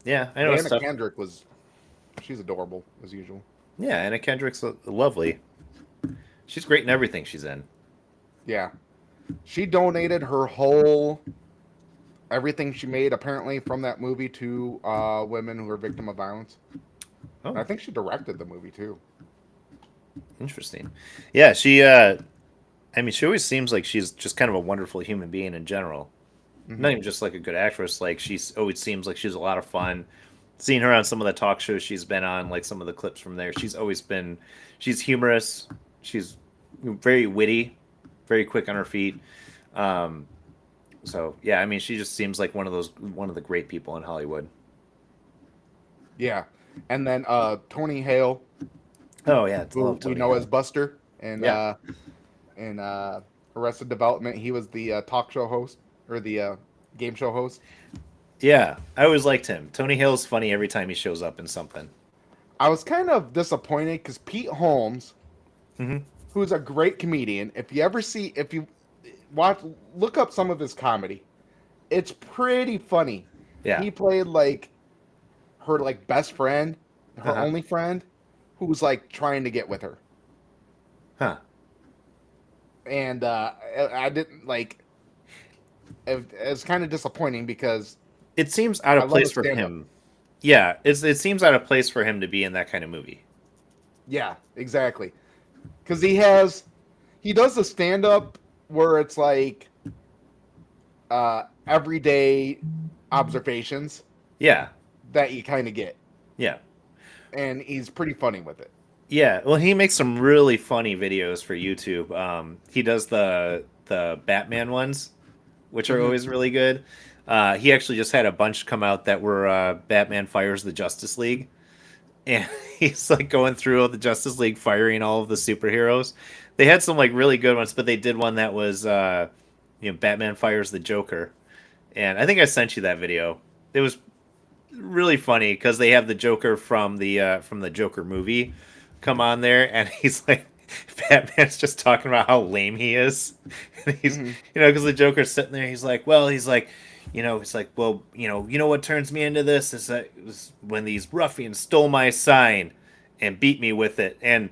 [SPEAKER 2] Yeah, I know
[SPEAKER 1] But
[SPEAKER 2] it's
[SPEAKER 1] Anna
[SPEAKER 2] tough.
[SPEAKER 1] Kendrick she's adorable as usual.
[SPEAKER 2] Yeah, Anna Kendrick's lovely. She's great in everything she's in.
[SPEAKER 1] Yeah, she donated her whole everything she made apparently from that movie to women who are victim of violence. And I
[SPEAKER 2] Oh,
[SPEAKER 1] think she directed the movie too.
[SPEAKER 2] interesting. Yeah, I mean, she always seems like she's just kind of a wonderful human being in general. Not
[SPEAKER 1] Hmm.
[SPEAKER 2] even just like a good actress. Like she's always seems like she's a lot of fun. Seeing her on some of the talk shows she's been on, like some of the clips from there, she's humorous. She's very witty, very quick on her feet. Um, so yeah, I mean, she just seems like one of the great people in Hollywood.
[SPEAKER 1] Yeah, and then Tony Hale,
[SPEAKER 2] Oh yeah, I
[SPEAKER 1] who
[SPEAKER 2] love
[SPEAKER 1] we
[SPEAKER 2] Tony
[SPEAKER 1] know as
[SPEAKER 2] Hill.
[SPEAKER 1] Buster, and
[SPEAKER 2] Yeah,
[SPEAKER 1] in Arrested Development, he was the talk show host or the game show host.
[SPEAKER 2] yeah, I always liked him. Tony Hill's funny every time he shows up in something.
[SPEAKER 1] I was kind of disappointed because Pete Holmes,
[SPEAKER 2] Hmm.
[SPEAKER 1] who's a great comedian, if you watch, look up some of his comedy, it's pretty funny.
[SPEAKER 2] Yeah.
[SPEAKER 1] He played like her like best friend, her
[SPEAKER 2] Uh-huh.
[SPEAKER 1] only friend, who's like trying to get with her,
[SPEAKER 2] Huh.
[SPEAKER 1] and I didn't like. It's kind of disappointing because
[SPEAKER 2] It seems out
[SPEAKER 1] I
[SPEAKER 2] of
[SPEAKER 1] love
[SPEAKER 2] place
[SPEAKER 1] his
[SPEAKER 2] for
[SPEAKER 1] stand up.
[SPEAKER 2] him. Yeah, it seems out of place for him to be in that kind of movie.
[SPEAKER 1] Yeah, exactly. Because he does the stand up where it's like everyday observations
[SPEAKER 2] Yeah.
[SPEAKER 1] that you kind of get,
[SPEAKER 2] Yeah.
[SPEAKER 1] and he's pretty funny with it.
[SPEAKER 2] Yeah. Well, he makes some really funny videos for YouTube. He does the Batman ones, which are
[SPEAKER 1] Hmm.
[SPEAKER 2] always really good. He actually just had a bunch come out that were Batman fires the Justice League, and he's like going through all the Justice League firing all of the superheroes. They had some like really good ones, but they did one that was Batman fires the Joker, and I think I sent you that video. It was really funny because they have the Joker from the Joker movie come on there, and he's like, Batman's just talking about how lame he is, and he's
[SPEAKER 1] Hmm.
[SPEAKER 2] because the Joker's sitting there, he's like, well, he's like, well, you know what turns me into this is that it was when these ruffians stole my sign and beat me with it, and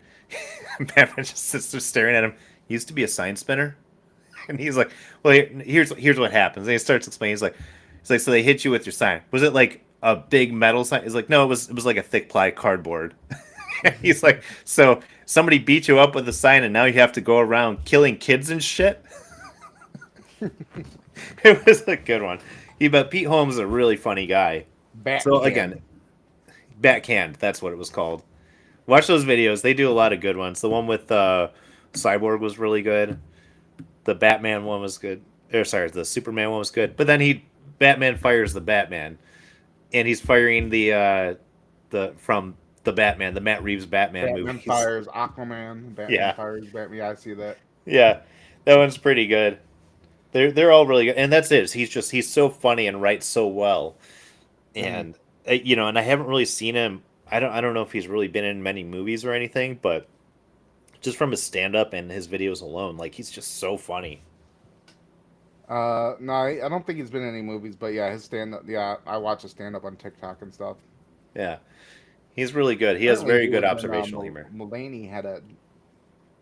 [SPEAKER 2] Batman just sits there staring at him. He used to be a sign spinner. And he's like, "Well, here's what happens." And he starts explaining. He's like, "So they hit you with your sign? Was it like a big metal sign?" He's like, "No, it was like a thick ply cardboard." And he's like, "So somebody beat you up with a sign, and now you have to go around killing kids and shit." It was a good one. But Pete Holmes is a really funny guy. So
[SPEAKER 1] Batcand.
[SPEAKER 2] again, Backhand, that's what it was called. Watch those videos. They do a lot of good ones. The one with Cyborg was really good. The Batman one was good. Or sorry, the Superman one was good. But then Batman fires the Batman, and he's firing the from the Batman, the Matt Reeves Batman
[SPEAKER 1] Batman
[SPEAKER 2] movies.
[SPEAKER 1] fires Aquaman. Batman
[SPEAKER 2] Yeah,
[SPEAKER 1] fires Batman. Yeah, I see that.
[SPEAKER 2] yeah, that one's pretty good. They're all really good, and that's it. He's so funny and writes so well,
[SPEAKER 1] Hmm.
[SPEAKER 2] and and I haven't really seen him. I don't know if he's really been in many movies or anything, but just from his stand up and his videos alone, like he's just so funny.
[SPEAKER 1] No, I don't think he's been in any movies, but yeah, his stand up. Yeah, I watch his stand up on TikTok and stuff.
[SPEAKER 2] Yeah, he's really good. He has
[SPEAKER 1] Apparently,
[SPEAKER 2] very
[SPEAKER 1] he
[SPEAKER 2] good
[SPEAKER 1] was in
[SPEAKER 2] observational humor.
[SPEAKER 1] Mulaney had a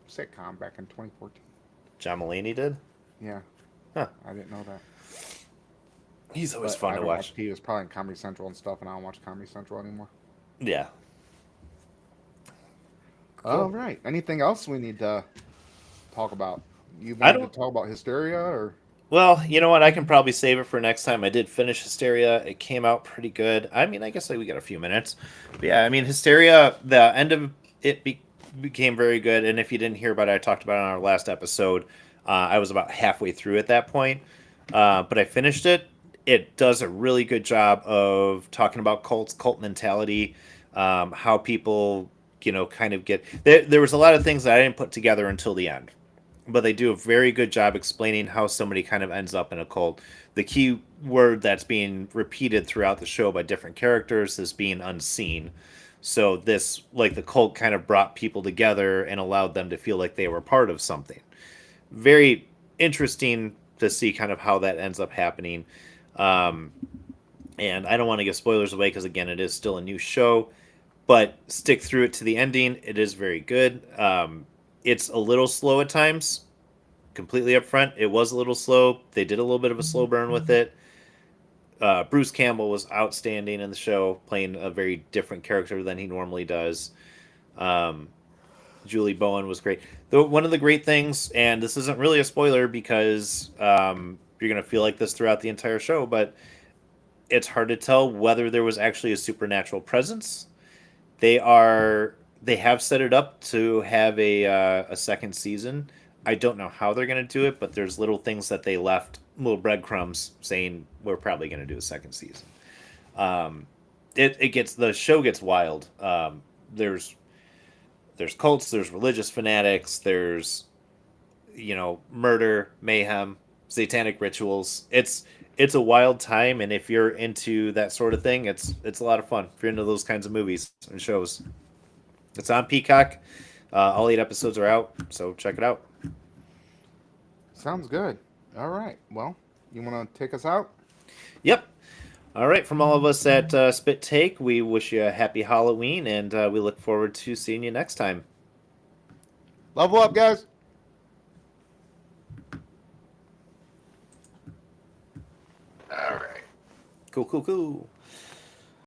[SPEAKER 1] sitcom back in 2014.
[SPEAKER 2] John Mulaney did.
[SPEAKER 1] Yeah,
[SPEAKER 2] Huh.
[SPEAKER 1] I didn't know that.
[SPEAKER 2] He's always
[SPEAKER 1] But
[SPEAKER 2] fun
[SPEAKER 1] I
[SPEAKER 2] to
[SPEAKER 1] don't watch.
[SPEAKER 2] watch.
[SPEAKER 1] He was probably in Comedy Central and stuff, and I don't watch Comedy Central anymore.
[SPEAKER 2] Yeah.
[SPEAKER 1] All right. Anything else we need to talk about? You
[SPEAKER 2] I
[SPEAKER 1] wanted to
[SPEAKER 2] don't.
[SPEAKER 1] talk about Hysteria, or
[SPEAKER 2] Well, you know what? I can probably save it for next time. I did finish Hysteria. It came out pretty good. I mean, I guess like we got a few minutes. But yeah, I mean, Hysteria. The end of it became very good. And if you didn't hear about it, I talked about it on our last episode. I was about halfway through at that point, but I finished it. It does a really good job of talking about cults, cult mentality, how people, kind of get. There was a lot of things that I didn't put together until the end, but they do a very good job explaining how somebody kind of ends up in a cult. The key word that's being repeated throughout the show by different characters is being unseen. So this, like the cult, kind of brought people together and allowed them to feel like they were part of something. Very interesting to see kind of how that ends up happening. Um, and I don't want to give spoilers away because again, it is still a new show, but stick through it to the ending. It is very good. It's a little slow at times. Completely upfront, it was a little slow. They did a little bit of a slow burn with it. Bruce Campbell was outstanding in the show, playing a very different character than he normally does. Um, Julie Bowen was great. Though one of the great things, and this isn't really a spoiler because you're going to feel like this throughout the entire show, but it's hard to tell whether there was actually a supernatural presence. They have set it up to have a second season. I don't know how they're going to do it, but there's little things that they left, little breadcrumbs saying we're probably going to do a second season. Um, the show gets wild. There's cults, there's religious fanatics, there's murder, mayhem, satanic rituals. It's a wild time, and if you're into that sort of thing, it's a lot of fun. If you're into those kinds of movies and shows, it's on Peacock. All 8 episodes are out, so check it out.
[SPEAKER 1] sounds good? All right. Well, you want to take us out?
[SPEAKER 2] Yep. All right. From all of us at Spit Take, we wish you a happy Halloween, and we look forward to seeing you next time.
[SPEAKER 1] Level up, guys. All right.
[SPEAKER 2] Cool, cool, cool.